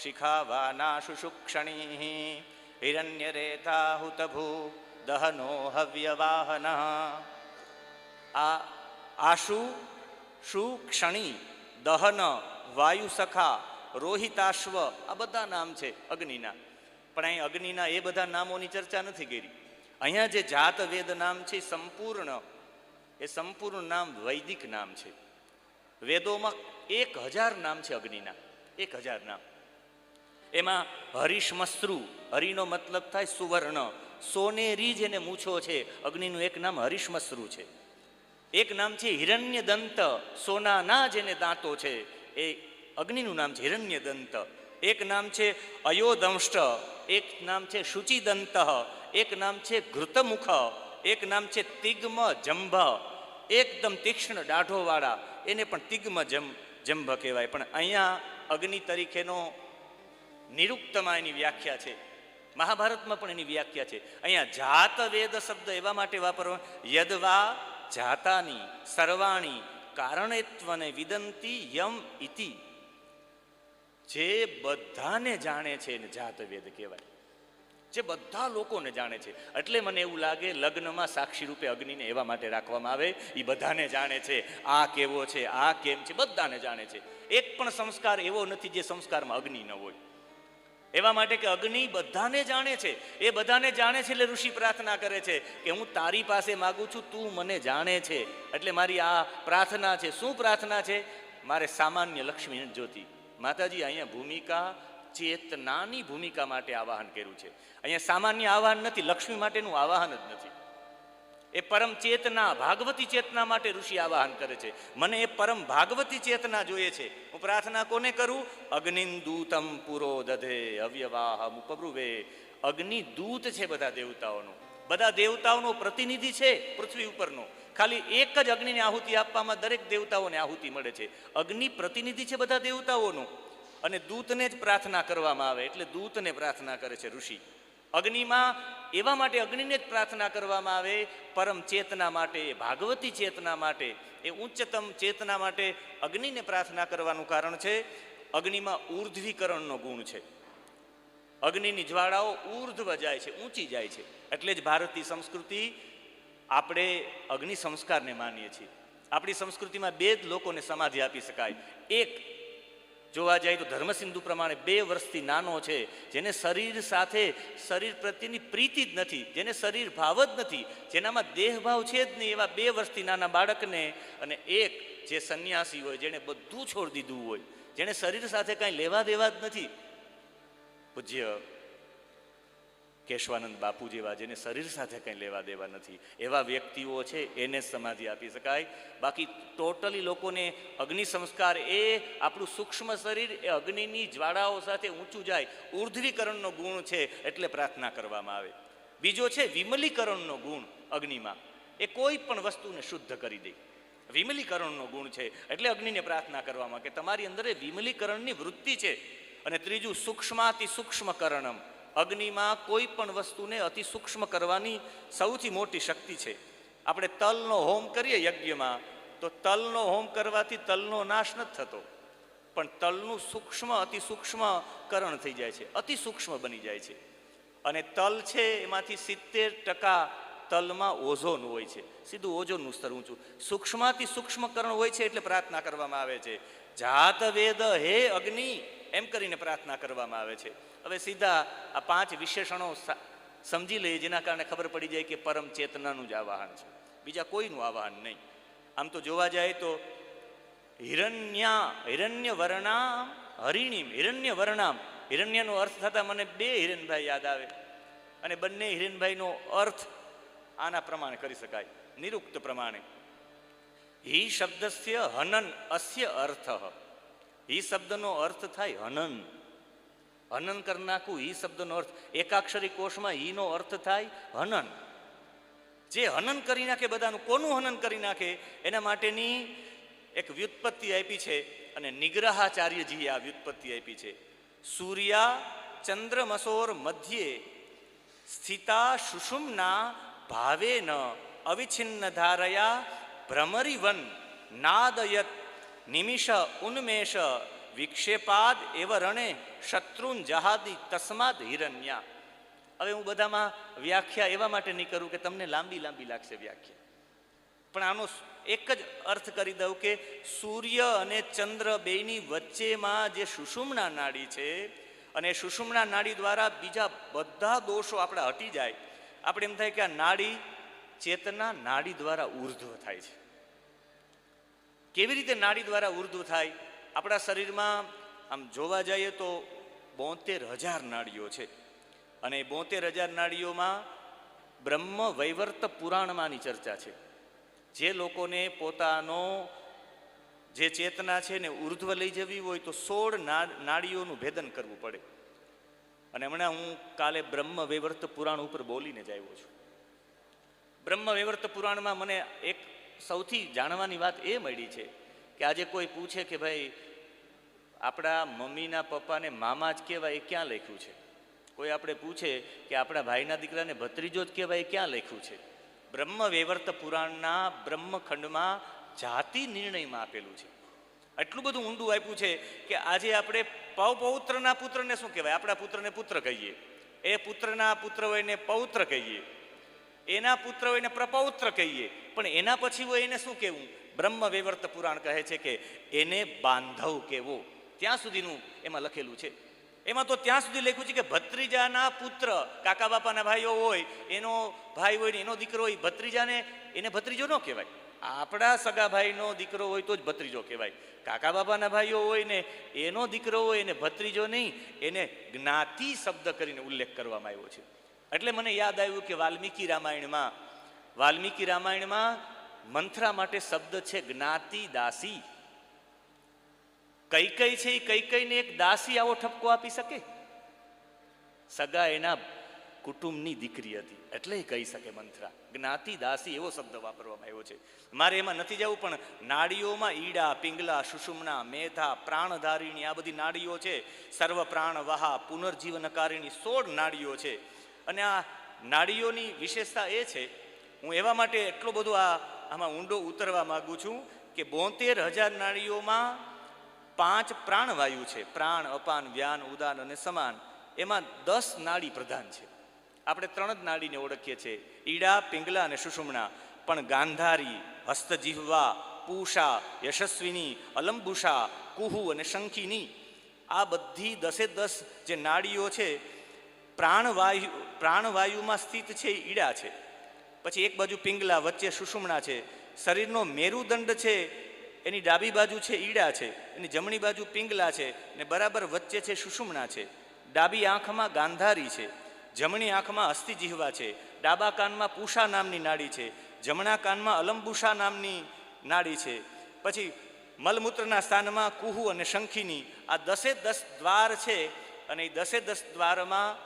[SPEAKER 2] શિખાવાના શુશુક્ષણી હિરણ્યરેતા હુતભૂ દહનો હવ્યવાહન. આ આશુ શુ ક્ષણી, દહન, વાયુ સખા, રોહિતાશ્વ, આ બધા નામ છે અગ્નિના. પણ અહીં અગ્નિના એ બધા નામોની ચર્ચા નથી કરી. અહીંયા જે જાત વેદ નામ છે એ સંપૂર્ણ નામ વૈદિક નામ છે. વેદોમાં 1000 નામ છે અગ્નિના, 1000 નામ. એમાં હરિશ્મશ્રુ, હરિનો મતલબ થાય સુવર્ણ, સોનેરી જેને મૂછો છે, અગ્નિનું એક નામ હરિશ્મશ્રુ છે. એક નામ છે હિરણ્યદંત, સોનાના જેને દાંતો છે, એ અગ્નિનું નામ છે હિરણ્યદંત. એક નામ છે અયોદંષ્ટ, એક નામ છે શુચિદંત, એક નામ છે ઘૃતમુખ, એક નામ છે તિગ્મ જંભ, એકદમ તીક્ષ્ણ દાઢોવાળા, એને પણ તિગ્મ જંભ કહેવાય. પણ અહીંયા અગ્નિ તરીકેનો નિરુક્તમાં એની વ્યાખ્યા છે, મહાભારતમાં પણ એની વ્યાખ્યા છે. અહીંયા જાત વેદ શબ્દ એવા માટે વાપરવા, યદવા જાતાની સર્વાણી કારણેત્વને વિદંતી યમ ઇતિ. જે બધાને જાણે છે એને જાત વેદ કહેવાય, જે બધા લોકોને જાણે છે. એટલે મને એવું લાગે લગ્નમાં સાક્ષી રૂપે અગ્નિને એવા માટે રાખવામાં આવે, એ બધાને જાણે છે, આ કેવો છે, આ કેમ છે, બધાને જાણે છે. એક પણ સંસ્કાર એવો નથી જે સંસ્કારમાં અગ્નિ ન હોય. એવા માટે કે અગ્નિ બધાને જાણે છે. એ બધાને જાણે છે એટલે ઋષિ પ્રાર્થના કરે છે કે હું તારી પાસે માગું છું, તું મને જાણે છે, એટલે મારી આ પ્રાર્થના છે. શું પ્રાર્થના છે? મારે સામાન્ય લક્ષ્મી નથી જોતી. માતાજી અહીંયા ભૂમિકા ચેતનાની ભૂમિકા માટે આવાહન કર્યું છે. અહીંયા સામાન્ય આવાહન નથી, લક્ષ્મી માટેનું આવાહન જ નથી. એ પરમ ચેતના ભાગવતી ચેતના માટે ઋષિ આવાહન કરે છે. મને એ પરમ ભાગવતી ચેતના જોઈએ છે. હું પ્રાર્થના કોને કરું? અગ્નિન દૂતમ પુરો દધે અવ્યવાહમ ઉપબ્રુવે. અગ્નિ દૂત છે બધા દેવતાઓનો, બધા દેવતાઓનો પ્રતિનિધિ છે પૃથ્વી ઉપરનો. ખાલી એક જ અગ્નિને આહુતિ આપવામાં દરેક દેવતાઓને આહુતિ મળે છે. અગ્નિ પ્રતિનિધિ છે બધા દેવતાઓનું, અને દૂતને જ પ્રાર્થના કરવામાં આવે એટલે દૂતને પ્રાર્થના કરે છે ઋષિ. અગ્નિમાં એવા માટે અગ્નિને જ પ્રાર્થના કરવામાં આવે, પરમ ચેતના માટે, ભાગવતી ચેતના માટે, એ ઉચ્ચતમ ચેતના માટે અગ્નિને પ્રાર્થના કરવાનું કારણ છે અગ્નિમાં ઉર્ધ્વીકરણનો ગુણ છે. અગ્નિની જ્વાળાઓ ઉર્ધ્વ જાય છે, ઊંચી જાય છે. એટલે જ ભારતીય સંસ્કૃતિ આપણે અગ્નિ સંસ્કારને માનીએ છીએ. આપણી સંસ્કૃતિમાં 2 જ લોકોને સમાધિ આપી શકાય. એક જોવા જાય તો ધર્મસિંધુ પ્રમાણે 2 વર્ષથી નાનો છે, જેને શરીર સાથે, શરીર પ્રત્યેની પ્રીતિ જ નથી, જેને શરીર ભાવ જ નથી, જેનામાં દેહ ભાવ છે જ નહીં, એવા 2 વર્ષથી નાના બાળકને, અને એક જે સંન્યાસી હોય, જેને બધું છોડી દીધું હોય, જેને શરીર સાથે કાંઈ લેવા દેવા જ નથી, પૂજ્ય કેશવાનંદ બાપુ જેવા, જેને શરીર સાથે કંઈ લેવા દેવા નથી, એવા વ્યક્તિઓ છે એને સમાધિ આપી શકાય. બાકી ટોટલી લોકોને અગ્નિ સંસ્કાર એ આપણું સૂક્ષ્મ શરીર એ અગ્નિની જ્વાળાઓ સાથે ઊંચું જાય, ઉર્ધ્વીકરણનો ગુણ છે એટલે પ્રાર્થના કરવામાં આવે. બીજો છે વિમલીકરણનો ગુણ અગ્નિમાં, એ કોઈ પણ વસ્તુને શુદ્ધ કરી દે, વિમલીકરણનો ગુણ છે એટલે અગ્નિને પ્રાર્થના કરવામાં કે તમારી અંદર એ વિમલીકરણની વૃત્તિ છે. અને ત્રીજું સૂક્ષ્માતિ સૂક્ષ્મકરણમ, અગ્નિમાં કોઈ પણ વસ્તુને અતિ સૂક્ષ્મ કરવાની સૌથી મોટી શક્તિ છે. આપણે તલનો હોમ કરીએ યજ્ઞમાં, તો તલનો હોમ કરવાથી તલનો નાશ નથી થતો, પણ તલનું સૂક્ષ્મ અતિ સૂક્ષ્મકરણ થઈ જાય છે, અતિ સૂક્ષ્મ બની જાય છે. અને તલ છે એમાંથી 70% તલમાં ઓઝોન હોય છે, સીધું ઓઝોનનું સ્તર ઊંચું. સૂક્ષ્માતિ સૂક્ષ્મકરણ હોય છે એટલે પ્રાર્થના કરવામાં આવે છે, જાત વેદ હે અગ્નિ, એમ કરીને પ્રાર્થના કરવામાં આવે છે. હવે સીધા આ 5 વિશેષણો સમજી લઈએ, જેના કારણે ખબર પડી જાય કે પરમ ચેતનાનું જ આવાહન છે. બીજા કોઈનું આવાહન નહીં. આમ તો જોવા જાય તો હિરણ્ય વર્ણામ હરિણીમ, હિરણ્ય વર્ણામ, હિરણ્યનો અર્થ થતા મને બે હિરણભાઈ યાદ આવે, અને બંને હિરણભાઈનો અર્થ આના પ્રમાણે કરી શકાય, નિરુક્ત પ્રમાણે. હિ શબ્દસ્ય હનન અસ્ય અર્થ. હિ શબ્દનો અર્થ થાય હનન, હનન કરી નાખવું. હિ શબ્દનો અર્થ એકાક્ષરી કોષમાં હિનો અર્થ થાય હનન. જે હનન કરી નાખે બધાનું, કોનું હનન કરી નાખે એના માટેની એક વ્યુત્પત્તિ આપી છે, અને નિગ્રહાચાર્યજીએ આ વ્યુત્પત્તિ આપી છે. સૂર્યા ચંદ્રમસોર મધ્યે સ્થિતા સુષુમ્ના ભાવેન અવિચ્છિન્ન ધારયા ભ્રમરીવન નાદયત નિમિષ ઉન્મેષ વિક્ષેપાદ એવ રણે શત્રુન જહાદી તસ્માદ હિરણ્યા. હવે હું બધામાં વ્યાખ્યા એવા માટે નહીં કરું કે તમને લાંબી લાગશે વ્યાખ્યા, પણ આનો એક જ અર્થ કરી દઉં કે સૂર્ય અને ચંદ્ર બેની વચ્ચેમાં જે સુષુમ્ના નાડી છે, અને સુષુમ્ના નાડી દ્વારા બીજા બધા દોષો આપણા હટી જાય. આપણે એમ થાય કે આ નાડી ચેતના નાડી દ્વારા ઉર્ધ્વ થાય છે. કેવી રીતે નાડી દ્વારા ઉર્ધ્વ થાય? આપણા શરીરમાં આમ જોવા જઈએ તો 72,000 નાડીઓ છે, અને 72,000 નાડીઓમાં બ્રહ્મ વૈવર્ત પુરાણમાંની ચર્ચા છે. જે લોકોને પોતાનો જે ચેતના છે ને ઉર્ધ્વ લઈ જવી હોય તો 16 નાડીઓનું ભેદન કરવું પડે. અને હમણાં હું કાલે બ્રહ્મ વૈવર્ત પુરાણ ઉપર બોલીને જ આવ્યો છું. બ્રહ્મ વૈવર્ત પુરાણમાં મને એક સૌથી જાણવાની વાત એ મળી છે કે આજે કોઈ પૂછે કે ભાઈ આપણા મમ્મીના પપ્પાને મામા જ કહેવાય, એ ક્યાં લખ્યું છે? કોઈ આપણે પૂછે કે આપણા ભાઈના દીકરાને ભત્રીજો જ કહેવાય, એ ક્યાં લખ્યું છે? બ્રહ્મ વૈવર્ત પુરાણના બ્રહ્મખંડમાં જાતિ નિર્ણયમાં આપેલું છે. એટલું બધું ઊંડું આપ્યું છે કે આજે આપણે પૌત્રના પુત્રને શું કહેવાય? આપણા પુત્રને પુત્ર કહીએ, એ પુત્રના પુત્ર હોય ને પૌત્ર કહીએ, એના પુત્ર હોય ને પ્રપૌત્ર કહીએ, પણ એના પછી હોય એને શું કહેવું? બ્રહ્મ વૈવર્ત પુરાણ કહે છે કે એને બાંધવ કહેવો. ત્યાં સુધીનું એમાં લખેલું છે. એમાં તો ત્યાં સુધી લખ્યું છે કે ભત્રીજાના પુત્ર, કાકા બાપાના ભાઈઓ હોય, એનો ભાઈ હોય ને એનો દીકરો હોય, ભત્રીજાને એને ભત્રીજો ન કહેવાય. આપણા સગા ભાઈનો દીકરો હોય તો જ ભત્રીજો કહેવાય. કાકા બાપાના ભાઈઓ હોય ને એનો દીકરો હોય એને ભત્રીજો નહીં, એને જ્ઞાતિ શબ્દ કરીને ઉલ્લેખ કરવામાં આવ્યો છે. એટલે મને યાદ આવ્યું કે વાલ્મીકી રામાયણમાં મંથરા માટે શબ્દ છે જ્ઞાતિ દાસી. કઈ છે એ કઈને એક દાસી આવો ઠપકો આપી શકે? સગા એના કુટુંબની દીકરી હતી એટલે કહી શકે મંથરા. જ્ઞાતિ દાસી એવો શબ્દ વાપરવામાં આવ્યો છે. મારે એમાં નથી જવું, પણ નાડીઓમાં ઈડા, પિંગલા, સુષુમ્ના, મેધા, પ્રાણધારિણી, આ બધી નાડીઓ છે. સર્વ પ્રાણ વહા, પુનર્જીવનકારિણી 16 નાડીઓ છે. અને આ નાડીઓની વિશેષતા એ છે, હું એવા માટે એટલો બધો આમાં ઊંડો ઉતરવા માગું છું કે 72,000 નાડીઓમાં 5 પ્રાણવાયુ છે. પ્રાણ, અપાન, વ્યાન, ઉદાન અને સમાન. એમાં 10 નાડી પ્રધાન છે. આપણે 3 જ નાડીને ઓળખીએ છીએ, ઈડા, પિંગલા અને સુષુમ્ના. પણ ગાંધારી, હસ્તજીહ્વા, પૂષા, યશસ્વિની, અલંબુષા, કુહુ અને શંખિની, આ બધી 10 જે નાડીઓ છે પ્રાણવાયુમાં સ્થિત છે. એ ઈડા છે. પછી એક બાજુ પિંગલા, વચ્ચે સુષુમ્ના છે. શરીરનો મેરુદંડ છે એની ડાબી બાજુ છે ઈડા છે, એની જમણી બાજુ પિંગલા છે, ને બરાબર વચ્ચે છે સુષુમ્ના છે. ડાબી આંખમાં ગાંધારી છે, જમણી આંખમાં હસ્તિજીહ્વા છે, ડાબા કાનમાં પૂષા નામની નાડી છે, જમણા કાનમાં અલંબુષા નામની નાડી છે. પછી મલમૂત્રના સ્થાનમાં કુહુ અને શંખિની. આ 10 દ્વાર છે. અને એ 10 દ્વારમાં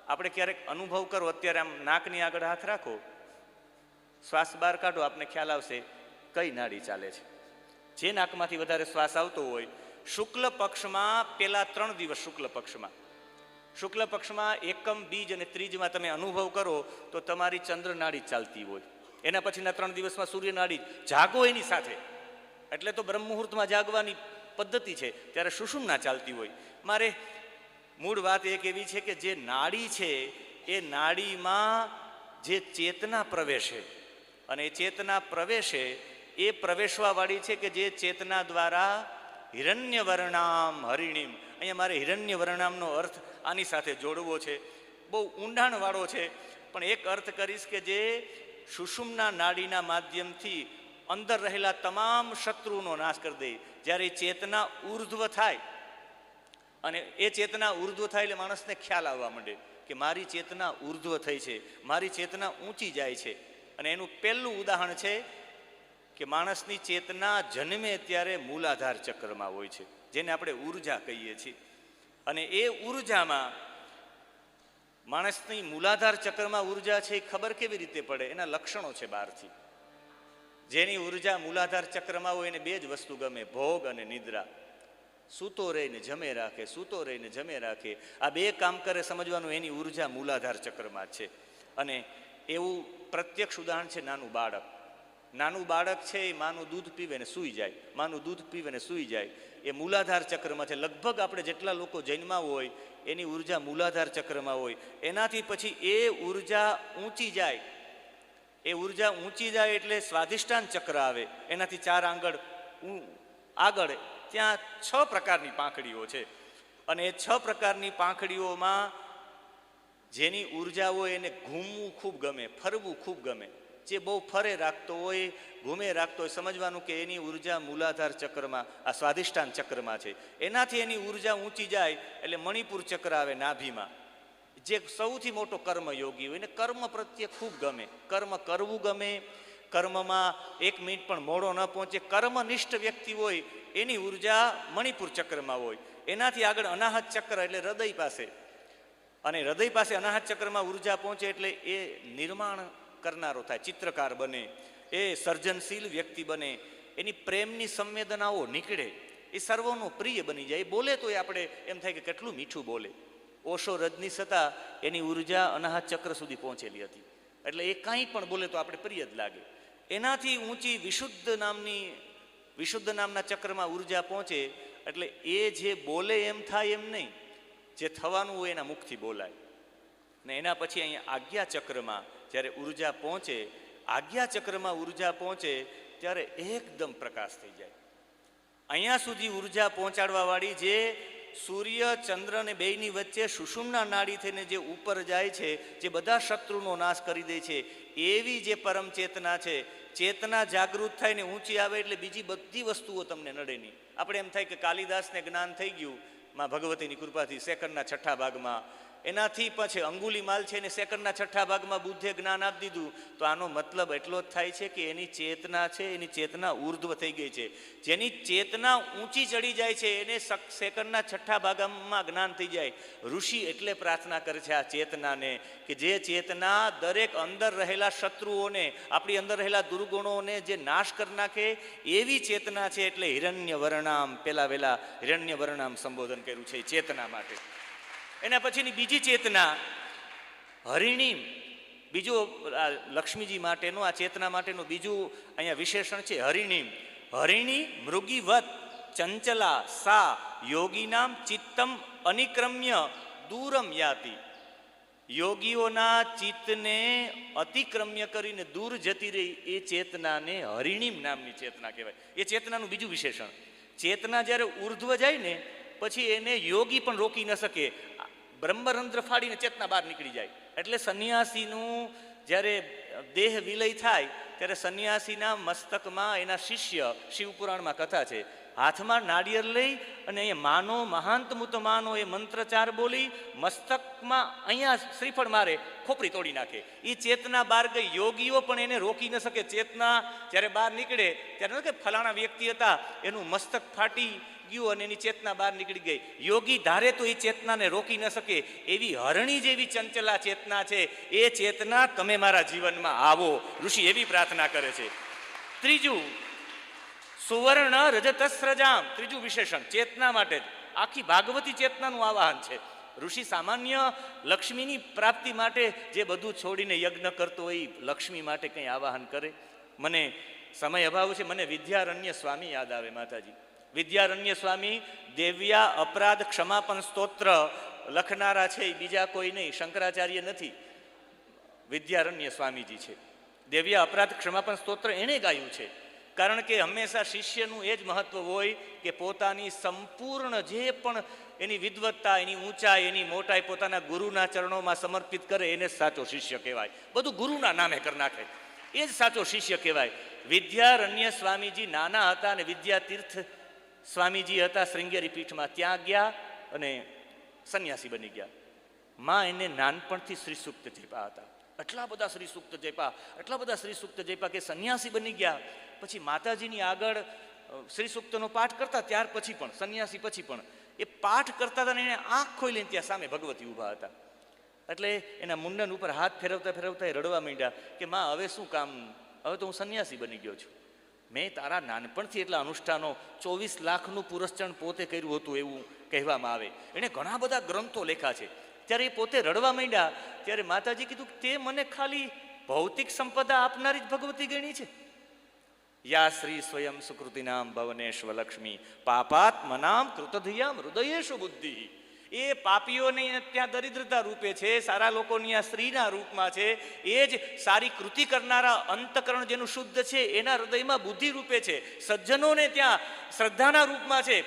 [SPEAKER 2] આપણે ક્યારેક અનુભવ કરો, અત્યારે આમ નાકની આગળ હાથ રાખો, શ્વાસ બહાર કાઢો, આપને ખ્યાલ આવશે કઈ નાડી ચાલે છે. જે નાકમાંથી વધારે શ્વાસ આવતો હોય, શુક્લ પક્ષમાં પેલા 3 દિવસ શુક્લ પક્ષમાં એકમ, બીજ અને ત્રીજમાં તમે અનુભવ કરો તો તમારી ચંદ્ર નાડી ચાલતી હોય. એના પછીના 3 દિવસમાં સૂર્ય નાડી. જાગો એની સાથે, એટલે તો બ્રહ્મ મુહૂર્તમાં જાગવાની પદ્ધતિ છે, ત્યારે સુષુમ્ના ચાલતી હોય. મારે મૂળ વાત એક એવી છે કે જે નાડી છે એ નાડીમાં જે ચેતના પ્રવેશે, અને એ ચેતના પ્રવેશે એ પ્રવેશવાવાળી છે કે જે ચેતના દ્વારા હિરણ્ય વર્ણામ હરિણીમ. અહીંયા મારે હિરણ્ય વર્ણામનો અર્થ આની સાથે જોડવો છે. બહુ ઊંડાણવાળો છે, પણ એક અર્થ કરીશ કે જે સુષુમ્ના નાડીના માધ્યમથી અંદર રહેલા તમામ શત્રુનો નાશ કરી દે. જ્યારે એ ચેતના ઉર્ધ્વ થાય, અને એ ચેતના ઉર્ધ્વ થાય એટલે માણસને ખ્યાલ આવવા માંડે કે મારી ચેતના ઉર્ધ્વ થઈ છે, મારી ચેતના ઊંચી જાય છે. અને એનું પહેલું ઉદાહરણ છે કે માણસની ચેતના જન્મે ત્યારે મૂલાધાર ચક્રમાં હોય છે, જેને આપણે ઉર્જા કહીએ છીએ. અને એ ઉર્જામાં માણસની મૂલાધાર ચક્રમાં ઉર્જા છે એ ખબર કેવી રીતે પડે? એના લક્ષણો છે બહારથી. જેની ઉર્જા મૂલાધાર ચક્રમાં હોય એને બે જ વસ્તુ ગમે, ભોગ અને નિદ્રા. સૂતો રહીને જમે રાખે, સૂતો રહીને જમે રાખે, આ બે કામ કરે સમજવાનું એની ઉર્જા મૂલાધાર ચક્રમાં જ છે. અને એવું પ્રત્યક્ષ ઉદાહરણ છે નાનું બાળક. નાનું બાળક છે એ માનું દૂધ પીવે ને સૂઈ જાય, માનું દૂધ પીવે ને સૂઈ જાય, એ મૂલાધાર ચક્રમાં છે. લગભગ આપણે જેટલા લોકો જન્મા હોય એની ઉર્જા મૂલાધાર ચક્રમાં હોય. એનાથી પછી એ ઉર્જા ઊંચી જાય, એ ઉર્જા ઊંચી જાય એટલે સ્વાધિષ્ઠાન ચક્ર આવે. એનાથી 4 આંગળ આગળ ત્યાં 6 પ્રકારની પાંખડીઓ છે. અને એ 6 પ્રકારની પાંખડીઓમાં જેની ઉર્જા હોય એને ઘૂમવું ખૂબ ગમે, ફરવું ખૂબ ગમે. જે બહુ ફરે રાખતો હોય, ઘૂમે રાખતો હોય, સમજવાનું કે એની ઉર્જા મૂલાધાર ચક્રમાં, આ સ્વાધિષ્ઠાન ચક્રમાં છે. એનાથી એની ઉર્જા ઊંચી જાય એટલે મણિપુર ચક્ર આવે નાભીમાં. જે સૌથી મોટો કર્મયોગી હોય એને કર્મ પ્રત્યે ખૂબ ગમે, કર્મ કરવું ગમે, કર્મમાં 1 મિનિટ પણ મોડો ન પહોંચે. કર્મનિષ્ઠ વ્યક્તિ હોય એની ઉર્જા મણિપુર ચક્રમાં હોય. એનાથી આગળ અનાહત ચક્ર એટલે હૃદય પાસે, અને હૃદય પાસે અનાહત ચક્રમાં ઉર્જા પહોંચે એટલે એ નિર્માણ કરનારો થાય, ચિત્રકાર બને, એ સર્જનશીલ વ્યક્તિ બને, એની પ્રેમની સંવેદનાઓ નીકળે, એ સર્વોનો પ્રિય બની જાય. એ બોલે તો એ આપણે એમ થાય કે કેટલું મીઠું બોલે. ઓશો રજની છતાં એની ઉર્જા અનાહત ચક્ર સુધી પહોંચેલી હતી, એટલે એ કાંઈ પણ બોલે તો આપણે પ્રિય જ લાગે. એનાથી ઊંચી વિશુદ્ધ નામના ચક્રમાં ઉર્જા પહોંચે એટલે એ જે બોલે એમ થાય એમ નહીં, જે થવાનું હોય એના મુખથી બોલાય. ને એના પછી અહીંયા આજ્ઞા ચક્રમાં જ્યારે ઉર્જા પહોંચે, આજ્ઞા ચક્રમાં ઉર્જા પહોંચે ત્યારે એકદમ પ્રકાશ થઈ જાય. અહીંયા સુધી ઉર્જા પહોંચાડવાવાળી જે સૂર્ય ચંદ્ર ને બેયની વચ્ચે સુષુમ્ના નાડી થઈને જે ઉપર જાય છે, જે બધા શત્રુનો નાશ કરી દે છે, એવી જે પરમ ચેતના છે, ચેતના જાગૃત થાય ને ઊંચી આવે એટલે બીજી બધી વસ્તુઓ તમને નડે નહીં. આપણે એમ થાય કે કાલિદાસને જ્ઞાન થઈ ગયું માં ભગવતીની કૃપાથી સેકન્ડના 6 ભાગમાં, એનાથી પછી અંગુલીમાલ છે ને સેકન્ડના 6 ભાગમાં બુદ્ધે જ્ઞાન આપી દીધું. તો આનો મતલબ એટલો જ થાય છે કે એની ચેતના છે, એની ચેતના ઉર્ધ્વ થઈ ગઈ છે. જેની ચેતના ઊંચી ચડી જાય છે એને સેકન્ડના 6 ભાગમાં જ્ઞાન થઈ જાય. ઋષિ એટલે પ્રાર્થના કરે છે આ ચેતનાને કે જે ચેતના દરેક અંદર રહેલા શત્રુઓને, આપણી અંદર રહેલા દુર્ગુણોને જે નાશ કરી નાખે એવી ચેતના છે. એટલે હિરણ્ય વર્ણામ, પેલા વેલા હિરણ્ય વર્ણામ સંબોધન કર્યું છે ચેતના માટે. એના પછીની બીજી ચેતના હરિણીમ, બીજો લક્ષ્મીજી માટેનું, આ ચેતના માટેનું બીજું અહીંયા વિશેષણ છે હરિણીમ. હરિણી મૃગીવત ચંચલા સા યોગીનામ ચિત્તમ અનિક્રમ્ય દૂરમ યાતિ. યોગીઓના ચિત્તને અતિક્રમ્ય કરીને દૂર જતી રહી એ ચેતનાને હરિણીમ નામની ચેતના કહેવાય. એ ચેતનાનું બીજું વિશેષણ. ચેતના જ્યારે ઉર્ધ્વ જાય ને પછી એને યોગી પણ રોકી ન શકે, બ્રહ્મરંધ્ર ફાડીને ચેતના બહાર નીકળી જાય. એટલે સંન્યાસીનું જ્યારે દેહ વિલય થાય ત્યારે સંન્યાસીના મસ્તકમાં એના શિષ્ય, શિવપુરાણમાં કથા છે, હાથમાં નાળિયેર લઈ અને અહીંયા માનો મહાંતમુત માનો એ મંત્રચાર બોલી મસ્તકમાં અહીંયા શ્રીફળ મારે, ખોપરી તોડી નાખે. એ ચેતના બહાર ગઈ. યોગીઓ પણ એને રોકી ન શકે. ચેતના જ્યારે બહાર નીકળે ત્યારે કે ફલાણા વ્યક્તિ હતા એનું મસ્તક ફાટી ગયું અને એની ચેતના બહાર નીકળી ગઈ. યોગી ધારે તો એ ચેતનાને રોકી ન શકે. એવી હરણી જેવી ચંચલા ચેતના છે. એ ચેતના તમે મારા જીવનમાં આવો, ઋષિ એવી પ્રાર્થના કરે છે. ત્રીજું સુવર્ણ રજતસ્રજામ, ત્રીજું વિશેષણ ચેતના માટે જ. આખી ભાગવતી ચેતનાનું આવાહન છે. ઋષિ સામાન્ય લક્ષ્મીની પ્રાપ્તિ માટે જે બધું છોડીને યજ્ઞ કરતો હોય લક્ષ્મી માટે કંઈ આવાહન કરે. મને સમય અભાવ છે, મને વિદ્યારણ્ય સ્વામી યાદ આવે. માતાજી વિદ્યારણ્ય સ્વામી દેવ્યા અપરાધ ક્ષમાપન સ્તોત્ર લખનારા છે, એ બીજા કોઈ નહીં, શંકરાચાર્ય નથી, વિદ્યારણ્ય સ્વામીજી છે. દેવ્યા અપરાધ ક્ષમાપન સ્તોત્ર એણે ગાયું છે. કારણ કે હંમેશા શિષ્યનું એ જ મહત્વ હોય કે પોતાની સંપૂર્ણ જે પણ એની વિદ્વત્તા, એની ઊંચાઈ, એની મોટાઈ પોતાના ગુરુના ચરણોમાં સમર્પિત કરે એને સાચો શિષ્ય કહેવાય. બધું ગુરુના નામે કરી નાખે. એ જ સાચો શિષ્ય કહેવાય. વિદ્યારણ્ય સ્વામીજી નાના હતા અને વિદ્યાતીર્થ સ્વામીજી હતા શ્રૃંગેરી પીઠમાં, ત્યાં ગયા અને સંન્યાસી બની ગયા. માં એને નાનપણથી શ્રી સૂક્ત જપ્યા હતા, એટલા બધા શ્રી સૂક્ત જપ્યા કે સંન્યાસી બની ગયા. પછી માતાજીની આગળ શ્રી સૂક્તનો પાઠ કરતા, ત્યાર પછી પણ સંન્યાસી પછી પણ એ પાઠ કરતા હતા ને એને આંખ ખોલીને ત્યાં સામે ભગવતી ઊભા હતા. એટલે એના મુંડન ઉપર હાથ ફેરવતા ફેરવતા એ રડવા માંડ્યા કે માં હવે શું કામ, હવે તો હું સંન્યાસી બની ગયો છું. મેં તારા નાનપણથી એટલા અનુષ્ઠાનો 24 લાખનું પુરસ્ચરણ પોતે કર્યું હતું એવું કહેવામાં આવે. એણે ઘણા બધા ગ્રંથો લેખા છે. ત્યારે એ પોતે રડવા માંડ્યા ત્યારે માતાજી કીધું તે મને ખાલી ભૌતિક સંપદા આપનારી જ ભગવતી ગણી છે. યા શ્રી સ્વયં સુકૃતિનામ ભવનેશ્વ લક્ષ્મી પાપાત્મનામ કૃતધિયામ હૃદયેશુ બુદ્ધિ. એ પાપીઓને ત્યાં દરિદ્રતા રૂપે છે, સારા લોકોની આ સ્ત્રીના રૂપમાં છે. એ જ સારી કૃતિ કરનારા અંતકરણ જેનું શુદ્ધ છે એના હૃદયમાં બુદ્ધિ રૂપે છે. સજ્જનોને ત્યાં શ્રદ્ધાના રૂપમાં છે,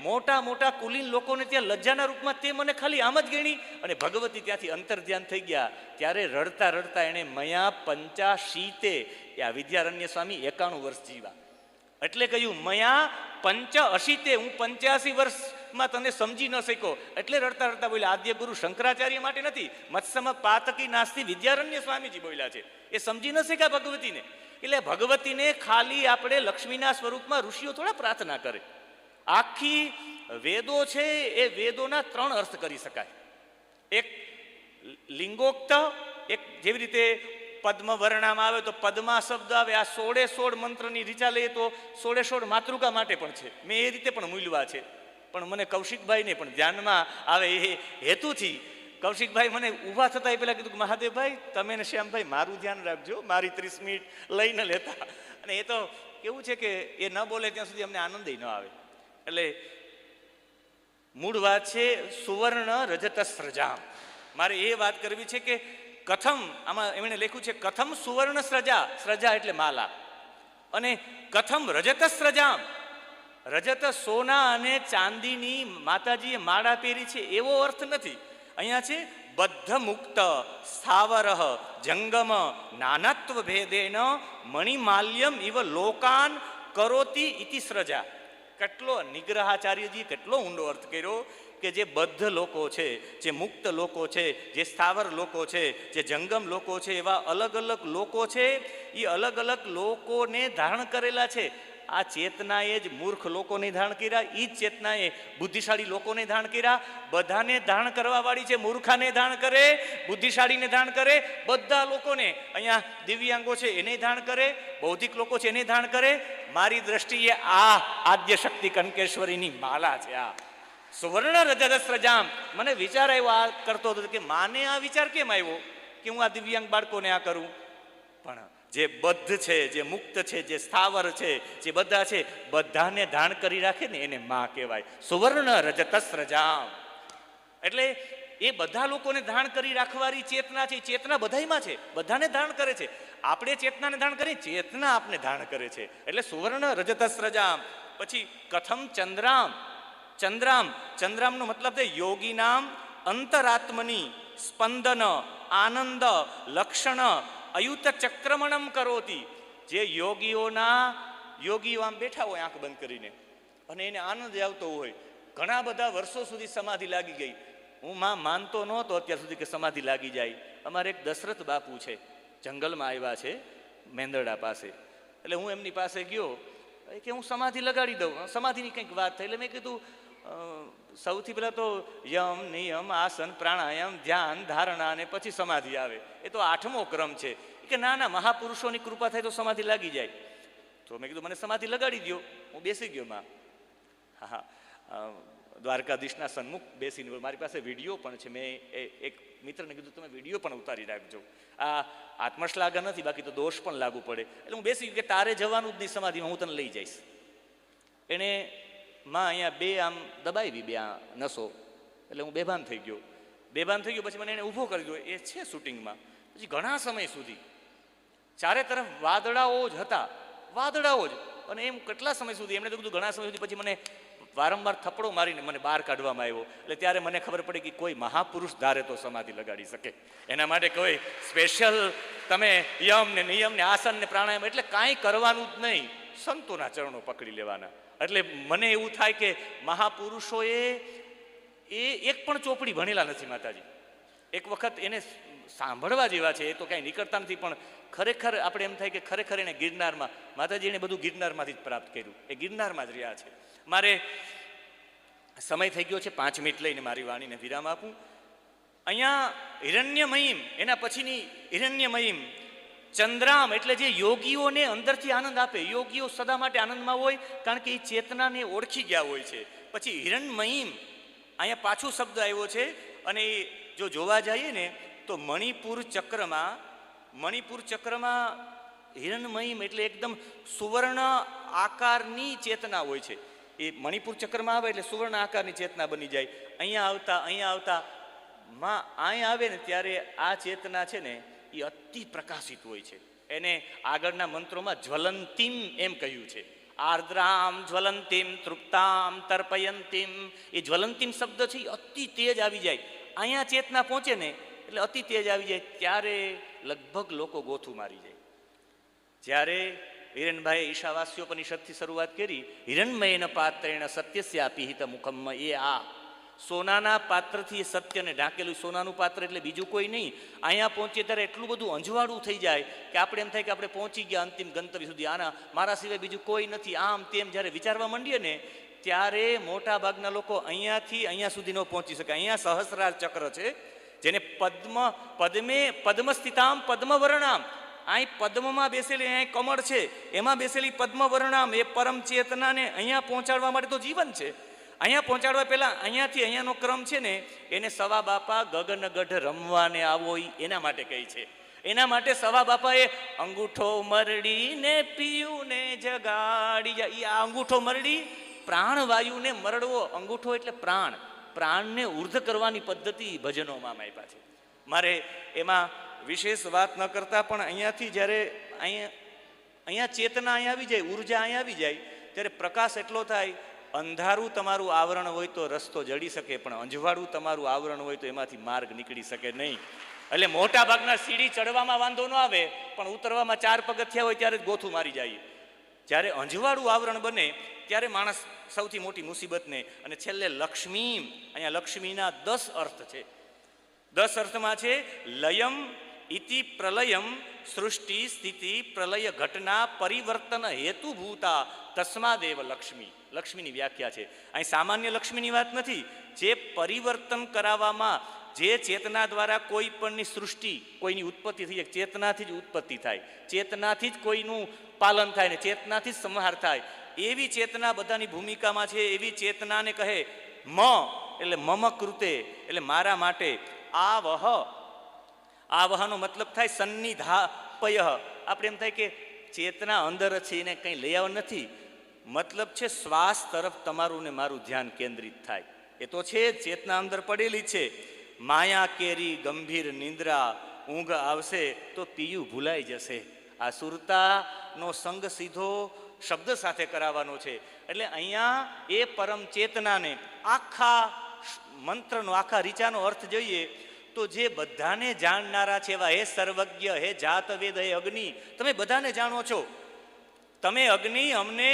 [SPEAKER 2] મોટા મોટા કુલીન લોકોને ત્યાં લજ્જાના રૂપમાં. તે મને ખાલી આમ જ ગણી. અને ભગવતી ત્યાંથી અંતર ધ્યાન થઈ ગયા. ત્યારે રડતા રડતા એણે મયા 85 આ વિદ્યારણ્ય સ્વામી 91 વર્ષ જીવા. એટલે કહ્યું મયા 85 હું 85 વર્ષમાં તને સમજી ન શક્યો. એટલે રડતા રડતા બોલ્યા. આદ્ય ગુરુ શંકરાચાર્ય માટે નથી, મત્સમ પાતકી નાસ્તિ વિદ્યારણ્ય સ્વામીજી બોલ્યા છે. એ સમજી ન શક્યા ભગવતીને. એટલે ભગવતીને ખાલી આપણે લક્ષ્મીના સ્વરૂપમાં ઋષિઓ થોડા પ્રાર્થના કરે. આખી વેદો છે એ વેદોના 3 અર્થ કરી શકાય. એક લિંગોક્ત, એક જેવી રીતે પદ્મ વર્ણામાં આવે તો પદ્મા શબ્દ આવે. આ 16 મંત્રની રીચા લઈએ તો 16 માતૃકા માટે પણ છે. મેં એ રીતે પણ મૂલ્યવા છે. પણ મને કૌશિકભાઈને પણ ધ્યાનમાં આવે એ હેતુથી કૌશિકભાઈ મને ઊભા થતા એ પહેલાં કીધું કે મહાદેવભાઈ તમે ને શ્યામભાઈ મારું ધ્યાન રાખજો, મારી 30 મિનિટ લઈને લેતા. અને એ તો કેવું છે કે એ ન બોલે ત્યાં સુધી અમને આનંદ ન આવે. એટલે મૂળ વાત છે સુવર્ણ રજત સ્રજામ. મારે એ વાત કરવી છે કે કથમ, આમાં એમણે લખ્યું છે કથમ સુવર્ણ સ્રજા, સ્રજા એટલે માલા, અને કથમ રજત સ્રજામ, રજત સોના અને ચાંદીની માતાજીએ માળા પહેરી છે એવો અર્થ નથી. અહીંયા છે બદ્ધ મુક્ત સ્થાવર જંગમ નાનત્વ ભેદેન મણિમાલ્યમ ઇવ લોકાન કરોતી ઇતિ સ્રજા. કેટલો નિગ્રહાચાર્યજી કેટલો ઊંડો અર્થ કર્યો કે જે બદ્ધ લોકો છે, જે મુક્ત લોકો છે, જે સ્થાવર લોકો છે, જે જંગમ લોકો છે, એવા અલગ અલગ લોકો છે. એ અલગ અલગ લોકોને ધારણ કરેલા છે. આ ચેતનાએ જ મૂર્ખ લોકોને ધારણ કર્યા, એ જ ચેતનાએ બુદ્ધિશાળી લોકોને ધારણ કર્યા. બધાને ધારણ કરવા વાળી છે. મૂર્ખાને ધારણ કરે, બુદ્ધિશાળીને ધારણ કરે, બધા લોકોને. અહીંયા દિવ્યાંગો છે એને ધારણ કરે, બૌદ્ધિક લોકો છે એને ધારણ કરે. મારી દ્રષ્ટિએ આ આદ્ય શક્તિ કનકેશ્વરીની માલા છે. આ સુવર્ણ રજત સ્રજામ. મને વિચાર આવ્યો આ કરતો હતો કે માને આ વિચાર કેમ આવ્યો કે હું આ દિવ્યાંગ બાળકોને આ કરું. પણ જે બદ્ધ છે, જે મુક્ત છે, જે સ્થાવર છે, જે બધા છે, બધાને ધારણ કરી રાખે ને એને માં કહેવાય. સુવર્ણ રજત સ્રજામ એટલે એ બધા લોકોને ધારણ કરી રાખવાની ચેતના છે. ચેતના બધાયમાં છે, બધાને ધારણ કરે છે. આપણે ચેતનાને ધારણ કરીએ, ચેતના આપને ધારણ કરે છે. એટલે સુવર્ણ રજત સ્રજામ. પછી કથમ ચંદ્રામ, ચંદ્રામ, ચંદ્રામનો મતલબ છે યોગીનામ અંતરાત્મની સ્પંદન આનંદ લક્ષણ અયુત ચક્રમણમ કરોતી. જે યોગીઓ આમ બેઠા હોય આંખ બંધ કરીને અને એને આનંદ આવતો હોય. ઘણા બધા વર્ષો સુધી સમાધિ લાગી ગઈ. હું માનતો નહોતો અત્યાર સુધી કે સમાધિ લાગી જાય. અમારે એક દશરથ બાપુ છે, જંગલમાં આવ્યા છે મેંદરડા પાસે. એટલે હું એમની પાસે ગયો કે હું સમાધિ લગાડી દઉં. સમાધિની કંઈક વાત થઈ એટલે મેં કીધું સૌથી પહેલાં તો યમ નિયમ આસન પ્રાણાયામ ધ્યાન ધારણા અને પછી સમાધિ આવે. એ તો 8મો ક્રમ છે. કે ના ના મહાપુરુષોની કૃપા થાય તો સમાધિ લાગી જાય. તો મેં કીધું મને સમાધિ લગાડી દો. હું બેસી ગયો માં. હા, દ્વારકાધીશના સન્મુખ બેસીને. મારી પાસે વિડીયો પણ છે. મેં એક મિત્રને કીધું તમે વિડીયો પણ ઉતારી રાખજો. આ આત્મશ્લાઘા નથી, બાકી તો દોષ પણ લાગુ પડે. એટલે હું બેસી કે તારે જવાનું જ નહીં સમાધિમાં, હું તને લઈ જઈશ. એણે માં અહીંયા 2 આમ દબાવી, 2 આ નસો. એટલે હું બેભાન થઈ ગયો. પછી મને એને ઊભો કરી દો. એ છે શૂટિંગમાં. પછી ઘણા સમય સુધી ચારે તરફ વાદળાઓ જ હતા, વાદળાઓ જ. અને એમ કેટલા સમય સુધી એમણે તો કીધું ઘણા સમય સુધી. પછી મને વારંવાર થપ્પડો મારીને મને બહાર કાઢવામાં આવ્યો. એટલે ત્યારે મને ખબર પડી કે કોઈ મહાપુરુષ ધારે તો સમાધિ લગાડી શકે. એના માટે કોઈ સ્પેશિયલ તમે યમ ને નિયમ ને આસન ને પ્રાણાયામ એટલે કાંઈ કરવાનું જ નહીં, સંતોના ચરણો પકડી લેવાના. એટલે મને એવું થાય કે મહાપુરુષોએ એક પણ ચોપડી ભણેલા નથી માતાજી. એક વખત એને સાંભળવા જેવા છે, એ તો કાંઈ નીકળતા નથી, પણ ખરેખર આપણે એમ થાય કે ખરેખર એને ગિરનારમાં, માતાજી એને બધું ગિરનારમાંથી જ પ્રાપ્ત કર્યું, એ ગિરનારમાં જ રહ્યા છે. મારે સમય થઈ ગયો છે, 5 મિનિટ લઈને મારી વાણીને વિરામ આપું. અહીંયા હિરણ્યમયીમ, એના પછીની હિરણ્યમયીમ ચંદ્રામ એટલે જે યોગીઓને અંદરથી આનંદ આપે. યોગીઓ સદા માટે આનંદમાં હોય કારણ કે એ ચેતનાને ઓળખી ગયા હોય છે. પછી હિરણ્યમયીમ, અહીંયા પાછું શબ્દ આવ્યો છે. અને એ જો જોવા જઈએ ને તો મણિપુર ચક્રમાં હિરણ્યમયીમ એટલે એકદમ સુવર્ણ આકારની ચેતના હોય છે. એ મણિપુર ચક્રમાં આવે એટલે સુવર્ણ આકારની ચેતના બની જાય. અહીંયા આવતા અહીંયા આવે ને ત્યારે આ ચેતના છે ને એ અતિ પ્રકાશિત હોય છે. એને આગળના મંત્રોમાં જ્વલંતીમ એમ કહ્યું છે. આર્દ્રામ જ્વલંતીમ તૃપ્તામ તર્પયંતીમ, એ જ્વલંતીમ શબ્દ છે એ અતિ તેજ આવી જાય. અહીંયા ચેતના પહોંચે ને એટલે અતિ તેજ આવી જાય ત્યારે લગભગ લોકો ગોથું મારી જાય. જ્યારે હિરણભાઈએ ઈશાવાસ્યોપનિષદથી શરૂઆત કરી, હિરણમયેન પાત્રેણ સત્યસ્યાપી હિત મુખમ, એ આ સોનાના પાત્રથી એ સત્યને ઢાંકેલું. સોનાનું પાત્ર એટલે બીજું કોઈ નહીં. અહીંયા પહોંચીએ ત્યારે એટલું બધું અંજવાળું થઈ જાય કે આપણે એમ થાય કે આપણે પહોંચી ગયા અંતિમ ગંતવ્ય સુધી, આના મારા સિવાય બીજું કોઈ નથી. આમ તેમ જ્યારે વિચારવા માંડીએ ને ત્યારે મોટા ભાગના લોકો અહીંયાથી અહીંયા સુધી ન પહોંચી શકે. અહીંયા સહસ્રાર ચક્ર છે, જેને પદ્મસ્થિતામ પદ્મવર્ણામ, અહીં પદ્મમાં બેસેલી, અહીં કમળ છે એમાં બેસેલી પદ્મવર્ણામ, એ પરમ ચેતનાને અહીંયા પહોંચાડવા માટે તો જીવન છે. અહીંયા પહોંચાડવા પહેલાં અહીંયાથી અહીંયાનો ક્રમ છે ને એને સવા બાપા ગગનગઢ રમવાને આવો એના માટે કહે છે. એના માટે સવા બાપાએ અંગૂઠો મરડીને પીયુંને જગાડી જાય. એ આ અંગૂઠો મરડી પ્રાણવાયુને મરડવો. અંગૂઠો એટલે પ્રાણને ઉર્ધ કરવાની પદ્ધતિ ભજનોમાં આપ્યા છે. મારે એમાં વિશેષ વાત ન કરતા પણ અહીંયાથી જ્યારે અહીંયા ચેતના અહીંયા આવી જાય, ઉર્જા અહીંયા આવી જાય ત્યારે પ્રકાશ એટલો થાય. અંધારું તમારું આવરણ હોય તો રસ્તો જડી શકે, પણ અંજવાળું તમારું આવરણ હોય તો એમાંથી માર્ગ નીકળી શકે નહીં. એટલે મોટા ભાગના સીડી ચડવામાં વાંધો ન આવે, પણ ઉતરવામાં 4 પગથિયા હોય ત્યારે જ ગોથું મારી જાય. જ્યારે અંજવાળું આવરણ બને ત્યારે માણસ સૌથી મોટી મુસીબતને, અને છેલ્લે લક્ષ્મી, અહીંયા લક્ષ્મીના 10 અર્થ છે. 10 અર્થમાં છે લયમ ઇતિ પ્રલયમ, સૃષ્ટિ સ્થિતિ પ્રલય ઘટના પરિવર્તન હેતુભૂતા તસ્માદેવ લક્ષ્મી. લક્ષ્મીની વ્યાખ્યા છે. અહીં સામાન્ય લક્ષ્મીની વાત નથી. જે પરિવર્તન કરાવવામાં, જે ચેતના દ્વારા કોઈ પણની સૃષ્ટિ, કોઈની ઉત્પત્તિ થઈ જાય, ચેતનાથી જ ઉત્પત્તિ થાય, ચેતનાથી જ કોઈનું પાલન થાય ને ચેતનાથી જ સંહાર થાય, એવી ચેતના બધાની ભૂમિકામાં છે. એવી ચેતનાને કહે મ એટલે મમ કૃતે એટલે મારા માટે. આ વહનો મતલબ થાય સન્નિધાપય. આપણે એમ થાય કે ચેતના અંદર છે, એને કંઈ લઈ આવ નથી. મતલબ છે શ્વાસ તરફ તમારું ને મારું ધ્યાન કેન્દ્રિત થાય. એ તો છે ચેતના અંદર પડેલી છે. માયા કેરી ગંભીર નિંદ્રા, ઊંઘ આવશે તો પીયું ભૂલાઈ જશે. આ સુરતાનો સંગ સીધો શબ્દ સાથે કરાવવાનો છે. એટલે અહીંયા એ પરમ ચેતનાને આખા મંત્રનો, આખા રીચાનો અર્થ જોઈએ તો જે બધાને જાણનારા છે એવા હે સર્વજ્ઞ, હે જાત વેદ, હે અગ્નિ, તમે બધાને જાણો છો. તમે અગ્નિ અમને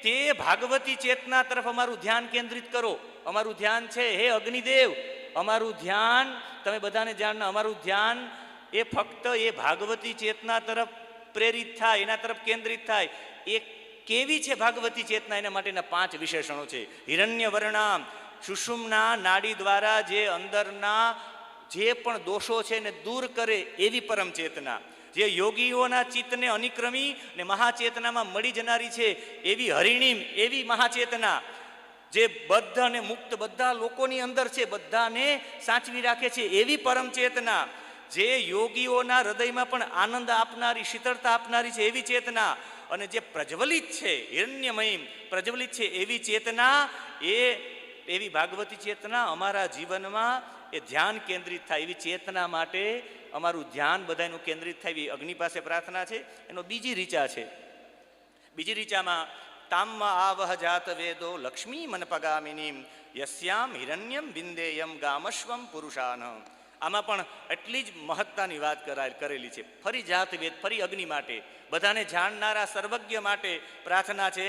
[SPEAKER 2] તે ભાગવતી ચેતના તરફ અમારું ધ્યાન કેન્દ્રિત કરો. અમારું ધ્યાન છે હે અગ્નિદેવ, અમારું ધ્યાન તમે બધાને જાણના, અમારું ધ્યાન એ ફક્ત એ ભાગવતી ચેતના તરફ પ્રેરિત થાય, એના તરફ કેન્દ્રિત થાય. એ કેવી છે ભાગવતી ચેતના? એના માટેના 5 વિશેષણો છે. હિરણ્ય વર્ણામ, સુષુમ્ના નાડી દ્વારા જે અંદરના જે પણ દોષો છે ને દૂર કરે એવી પરમ ચેતના. જે યોગીઓના ચિત્તને અનિક્રમી ને મહાચેતનામાં મળી જનારી છે એવી હરિણીમ, એવી મહાચેતના. જે બદ્ધ અને મુક્ત બધા લોકોની અંદર છે, બધાને સાચવી રાખે છે એવી પરમ ચેતના. જે યોગીઓના હૃદયમાં પણ આનંદ આપનારી, શીતળતા આપનારી છે એવી ચેતના. અને જે પ્રજ્વલિત છે, હિરણ્યમયી પ્રજ્વલિત છે એવી ચેતના, એવી ભાગવતી ચેતના અમારા જીવનમાં એ ધ્યાન કેન્દ્રિત થાય. એવી ચેતના માટે અમારું ધ્યાન બધાનું કેન્દ્રિત થાય એવી અગ્નિ પાસે પ્રાર્થના છે. એનો બીજી રીચા છે. બીજી રીચામાં તામ આવહ જાત વેદો લક્ષ્મી મનપગામિનીમ યસ્યામ હિરણ્યમ વિંદેયમ ગામશ્વમ પુરુષાન. આમાં પણ એટલી જ મહત્તાની વાત કરેલી છે. ફરી જાત વેદ, ફરી અગ્નિ માટે, બધાને જાણનારા સર્વજ્ઞ માટે પ્રાર્થના છે.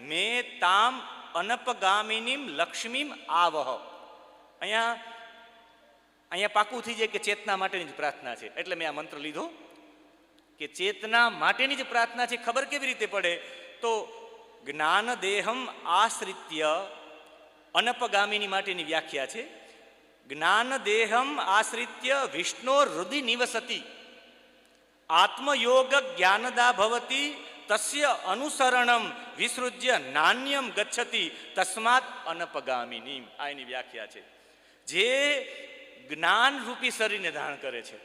[SPEAKER 2] મે તામ અનપગામિનીમ લક્ષ્મીમ આવહ. અહીંયા પાકું થઈ જાય કે ચેતના માટેની જ પ્રાર્થના છે. એટલે મેં આ મંત્ર લીધો કે ચેતના માટેની જ પ્રાર્થના છે. ખબર કેવી રીતે પડે? તો જ્ઞાન દેહમ આશ્રિત્ય અનપગામિની માટેની વ્યાખ્યા છે. જ્ઞાન દેહમ આશ્રિત્ય વિષ્ણુ હૃદય નિવસતી આત્મયોગ જ્ઞાનદા ભવતી તસ્ય અનુસરણમ વિસૃજ્ય નાન્યમ ગચ્છતિ તસ્માત અનપગામિની. આ એની વ્યાખ્યા છે. જે જ્ઞાન રૂપી શરીરને ધારણ કરે છે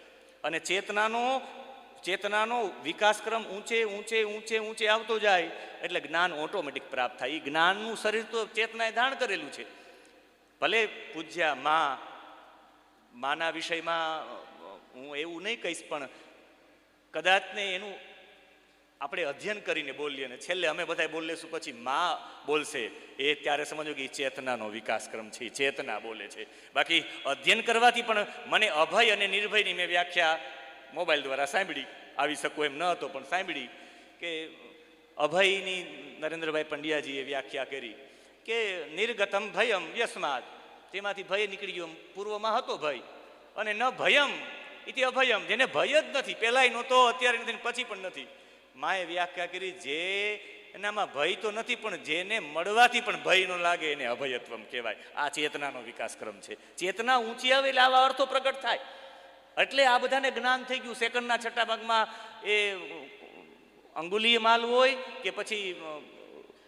[SPEAKER 2] અને ચેતનાનો વિકાસક્રમ ઊંચે ઊંચે ઊંચે ઊંચે આવતો જાય એટલે જ્ઞાન ઓટોમેટિક પ્રાપ્ત થાય. એ જ્ઞાનનું શરીર તો ચેતનાએ ધારણ કરેલું છે. ભલે પૂજ્યા માના વિષયમાં હું એવું નહીં કહીશ, પણ કદાચને એનું આપણે અધ્યયન કરીને બોલીએ ને છેલ્લે અમે બધા બોલીશું પછી માં બોલશે, એ ત્યારે સમજો કે એ ચેતનાનો વિકાસક્રમ છે, એ ચેતના બોલે છે. બાકી અધ્યયન કરવાથી પણ મને અભય અને નિર્ભયની મેં વ્યાખ્યા મોબાઈલ દ્વારા સાંભળી, આવી શકું એમ ન હતો પણ સાંભળી કે અભયની નરેન્દ્રભાઈ પંડ્યાજીએ વ્યાખ્યા કરી કે નિર્ગતમ ભયમ યસ્માદ, તેમાંથી ભય નીકળી ગયો. પૂર્વમાં હતો ભય અને ન ભયમ ઇતિ અભયમ, જેને ભય જ નથી, પહેલાંય નહોતો, અત્યારે નથી, પછી પણ નથી. માએ વ્યાખ્યા કરી જે એનામાં ભય તો નથી પણ જેને મળવાથી પણ ભય ન લાગે એને અભયત્વમ કહેવાય. આ ચેતનાનો વિકાસક્રમ છે. ચેતના ઊંચી આવે એટલે આવા અર્થો પ્રગટ થાય. એટલે આ બધાને જ્ઞાન થઈ ગયું. સેકન્ડના છઠ્ઠા ભાગમાં એ અંગુલીય માલ હોય કે પછી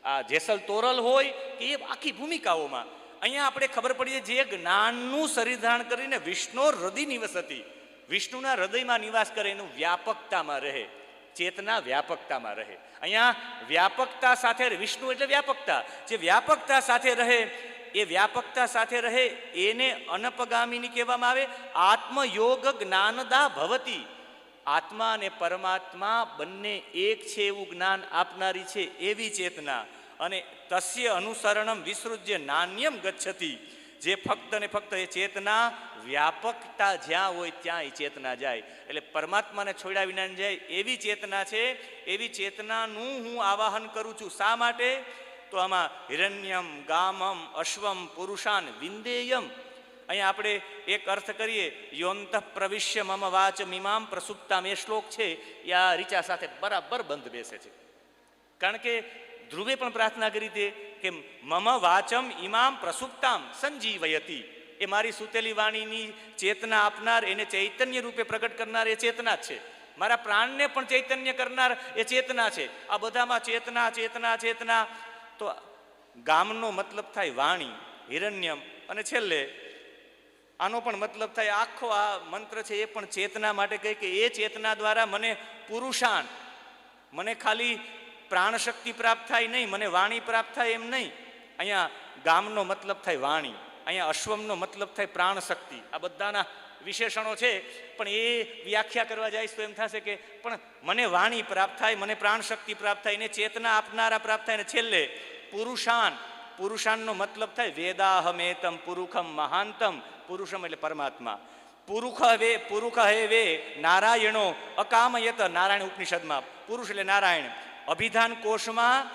[SPEAKER 2] આ જેસલ તોરલ હોય કે એ આખી ભૂમિકાઓમાં અહીંયા આપણે ખબર પડીએ જે જ્ઞાનનું શરીર ધારણ કરીને વિષ્ણુ હૃદય નિવસતી, વિષ્ણુના હૃદયમાં નિવાસ કરે, એનું વ્યાપકતામાં રહે, ચેતના વ્યાપકતામાં રહે. અહીંયા વ્યાપકતા સાથે વિષ્ણુ એટલે વ્યાપકતા, જે વ્યાપકતા સાથે રહે, એ વ્યાપકતા સાથે રહે એને અનપગામિની કહેવામાં આવે. આત્મયોગ જ્ઞાનદા ભવતી, આત્મા અને પરમાત્મા બંને એક છે એવું જ્ઞાન આપનારી છે એવી ચેતના. અને તસ્ય અનુસરણમ વિસૃજ્ય નાન્યમ ગચ્છતિ, જે ફક્ત ને ફક્ત એ ચેતના વ્યાપકતા જ્યાં હોય ત્યાં એ ચેતના જાય. એટલે પરમાત્માને છોડ્યા વિના જાય એવી ચેતના છે. એવી ચેતનાનું હું આવાહન કરું છું. શા માટે? તો આમાં હિરણ્યમ ગામમ અશ્વમ પુરુષાન વિંદેયમ, અહીંયા આપણે એક અર્થ કરીએ યોંતઃ પ્રવિશ્ય મમ વાચ મીમામ પ્રસુપ્તામ, એ શ્લોક છે એ આ રીચા સાથે બરાબર બંધ બેસે છે. કારણ કે ધ્રુવે પણ પ્રાર્થના કરી હતી કે મમ વાચમ ઇમામ પ્રસુપ્તામ સંજીવયતી, એ મારી સુતેલી વાણીની ચેતના આપનાર, એને ચૈતન્ય રૂપે પ્રગટ કરનાર એ ચેતના જ છે. મારા પ્રાણને પણ ચૈતન્ય કરનાર એ ચેતના છે. આ બધામાં ચેતના ચેતના ચેતના. તો ગામનો મતલબ થાય વાણી, હિરણ્યમ, અને છેલ્લે આનો પણ મતલબ થાય, આખો આ મંત્ર છે એ પણ ચેતના માટે કહે કે એ ચેતના દ્વારા મને પુરુષાન, મને ખાલી પ્રાણ શક્તિ પ્રાપ્ત થાય નહીં, મને વાણી પ્રાપ્ત થાય એમ નહીં. અહીંયા ગામનો મતલબ થાય વાણી, અહીંયા અશ્વમનો મતલબ થાય પ્રાણ શક્તિ. આ બધાના વિશેષણો છે, પણ એ વ્યાખ્યા કરવા જઈશ તો એમ થશે કે પણ મને વાણી પ્રાપ્ત થાય, મને પ્રાણ શક્તિ પ્રાપ્ત થાય, એને ચેતના આપનારા પ્રાપ્ત થાય. અને છેલ્લે પુરુષાન, પુરુષાનનો મતલબ થાય વેદાહમેતમ પુરુષમ મહાંતમ, પુરુષમ એટલે પરમાત્મા. પુરુષ હે વે નારાયણો અકામયત, નારાયણ ઉપનિષદમાં પુરુષ એટલે નારાયણ. અભિધાન કોષમાં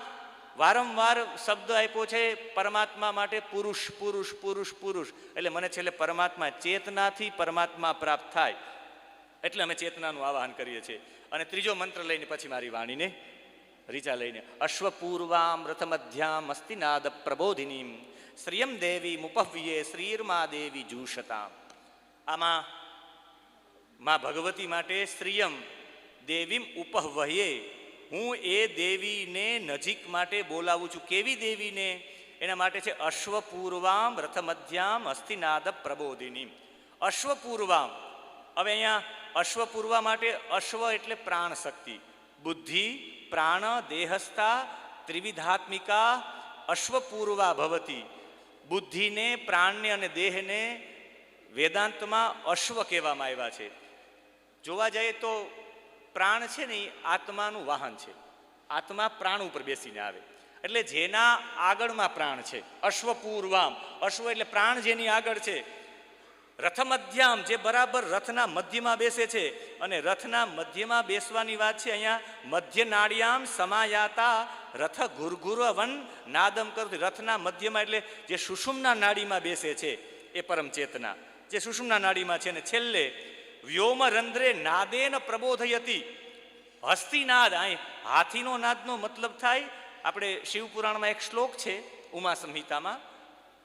[SPEAKER 2] વારંવાર શબ્દ આપ્યો છે પરમાત્મા માટે, પુરુષ પુરુષ પુરુષ પુરુષ. એટલે મને છેલ્લે પરમાત્મા, ચેતનાથી પરમાત્મા પ્રાપ્ત થાય એટલે અમે ચેતનાનું આવાહન કરીએ છીએ. અને ત્રીજો મંત્ર લઈને પછી મારી વાણીને રીચા લઈને અશ્વપૂર્વામ રથમધ્યામ અસ્તિનાદ પ્રબોધિનીમ શ્રિયમ દેવી મુપહ્યે શ્રીર્મા દેવી જૂષતામ. આમાં મા ભગવતી માટે શ્રિયમ દેવીમ ઉપહ્વયે, હું એ દેવીને નજીક માટે બોલાવું છું. કેવી દેવીને? એના માટે છે અશ્વપૂર્વામ રથમધ્યામ અસ્તિનાદ પ્રબોધિનીમ. અશ્વપૂર્વામ, હવે અહીંયા અશ્વપૂર્વા માટે અશ્વ એટલે પ્રાણ શક્તિ, બુદ્ધિ પ્રાણ દેહસ્થા ત્રિવિધાત્મિકા અશ્વપૂર્વા ભવતી. બુદ્ધિને, પ્રાણને અને દેહને વેદાંતમાં અશ્વ કહેવામાં આવ્યા છે. જોવા જઈએ તો પ્રાણ છે ને એ આત્માનું વાહન છે. આત્મા પ્રાણ ઉપર બેસીને આવે એટલે જેના આગળમાં પ્રાણ છે. અશ્વપૂર્વામ, અશ્વ એટલે પ્રાણ જેની આગળ છે. રથમધ્યામ, જે બરાબર રથના મધ્યમાં બેસે છે. અને રથના મધ્યમાં બેસવાની વાત છે અહીંયા. મધ્ય નાળિયામ સમાયાતા રથ ગુરગુરવન નાદમ કરતી. રથના મધ્યમાં એટલે જે સુષુમ્ના નાડીમાં બેસે છે એ પરમ ચેતના, જે સુષુમ્ના નાડીમાં છે. અને છેલ્લે વ્યોમ રંધ્રે નાદેન પ્રબોધયતી. હસ્તીનાદ, અહીં હાથીનો નાદનો મતલબ થાય, આપણે શિવપુરાણમાં એક શ્લોક છે ઉમા સંહિતામાં,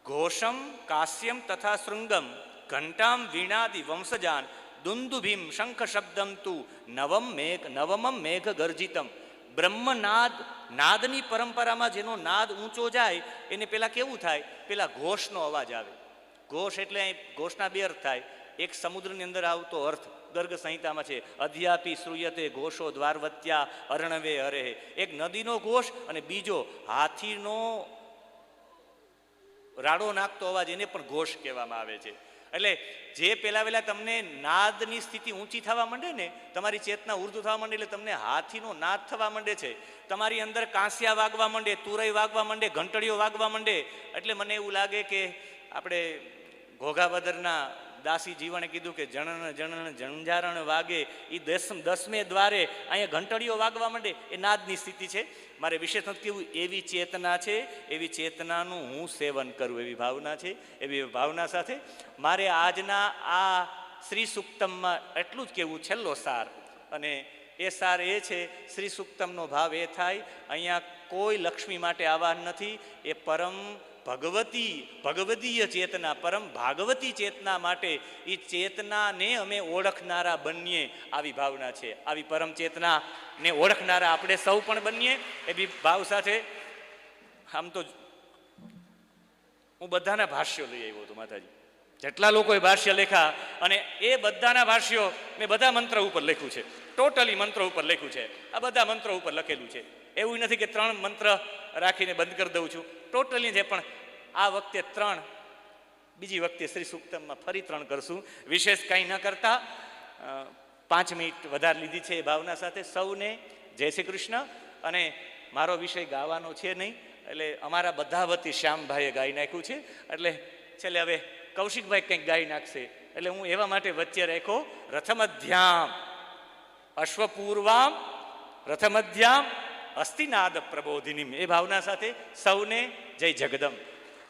[SPEAKER 2] ઘોષમ કાશ્યમ તથા શૃંગમ ઘંટામ વીણાદિ વંશજાન દુંદુભીમ શંખ શબ્દમ તુ નવમમ મેઘ ગર્જિતમ. બ્રહ્મનાદ, નાદની પરંપરામાં જેનો નાદ ઊંચો જાય એને પેલા કેવું થાય, પેલા ઘોષનો અવાજ આવે. ઘોષ એટલે અહીં ઘોષના બે અર્થ થાય. એક સમુદ્રની અંદર આવતો અર્થ ગર્ગ સંહિતામાં છે, અધ્યાપી શ્રુયતે ઘોષો દ્વારવત્યા અર્ણવે હરે. એક નદીનો ઘોષ અને બીજો હાથીનો રાડો નાખતો અવાજ, એને પણ ઘોષ કહેવામાં આવે છે. એટલે જે પેલા વેલા તમને નાદની સ્થિતિ ઊંચી થવા માંડે ને, તમારી ચેતના ઉર્ધ્વ થવા માંડે એટલે તમને હાથીનો નાદ થવા માંડે છે. તમારી અંદર કાંસિયા વાગવા માંડે, તુરઈ વાગવા માંડે, ઘંટડીઓ વાગવા માંડે. એટલે મને એવું લાગે કે આપણે ઘોઘાબદરના દાસી જીવણે કીધું કે જણન જણન ઝંઝારણ વાગે એ દસમે દ્વારે અહીંયા ઘંટડીઓ વાગવા માંડે, એ નાદની સ્થિતિ છે. મારે વિશેષ નથી કહેવું, એવી ચેતના છે. એવી ચેતનાનું હું સેવન કરું એવી ભાવના છે. એવી ભાવના સાથે મારે આજના આ શ્રી સુક્તમમાં એટલું જ કહેવું, છેલ્લો સાર. અને એ સાર એ છે, શ્રી સુક્તમનો ભાવ એ થાય, અહીંયા કોઈ લક્ષ્મી માટે આવાહન નથી. એ પરમ ભગવદીય ચેતના, પરમ ભાગવતી ચેતના માટે એ ચેતનાને અમે ઓળખનારા બનીએ આવી ભાવના છે. આવી પરમ ચેતનાને ઓળખનારા આપણે સૌ પણ બનીએ એવી ભાવ સાથે. આમ તો હું બધાના ભાષ્યો લઈ આવ્યો હતો માતાજી, જેટલા લોકોએ ભાષ્ય લેખા, અને એ બધાના ભાષ્યો મેં બધા મંત્ર ઉપર લખ્યું છે. ટોટલી મંત્રો ઉપર લખ્યું છે. આ બધા મંત્રો ઉપર લખેલું છે. એવું નથી કે 3 મંત્ર રાખીને બંધ કરી દઉં છું, ટોટલી છે. પણ આ વખતે 3, બીજી વખતે શ્રી સુક્તમમાં ફરી 3 કરશું. વિશેષ કંઈ ન કરતા 5 મિનિટ વધારે લીધી છે એ ભાવના સાથે સૌને જય શ્રી કૃષ્ણ. અને મારો વિષય ગાવાનો છે નહીં, એટલે અમારા બધા વતી શ્યામભાઈએ ગાઈ નાખ્યું છે. એટલે છેલ્લે હવે કૌશિકભાઈ કંઈક ગાઈ નાખશે, એટલે હું એવા માટે વચ્ચે રાખ્યો. રથમધ્યામ અશ્વપૂર્વામ રથમધ્યામ હસ્તિનાદ પ્રબોધિનીમ, એ ભાવના સાથે સૌને જય જગદંબ.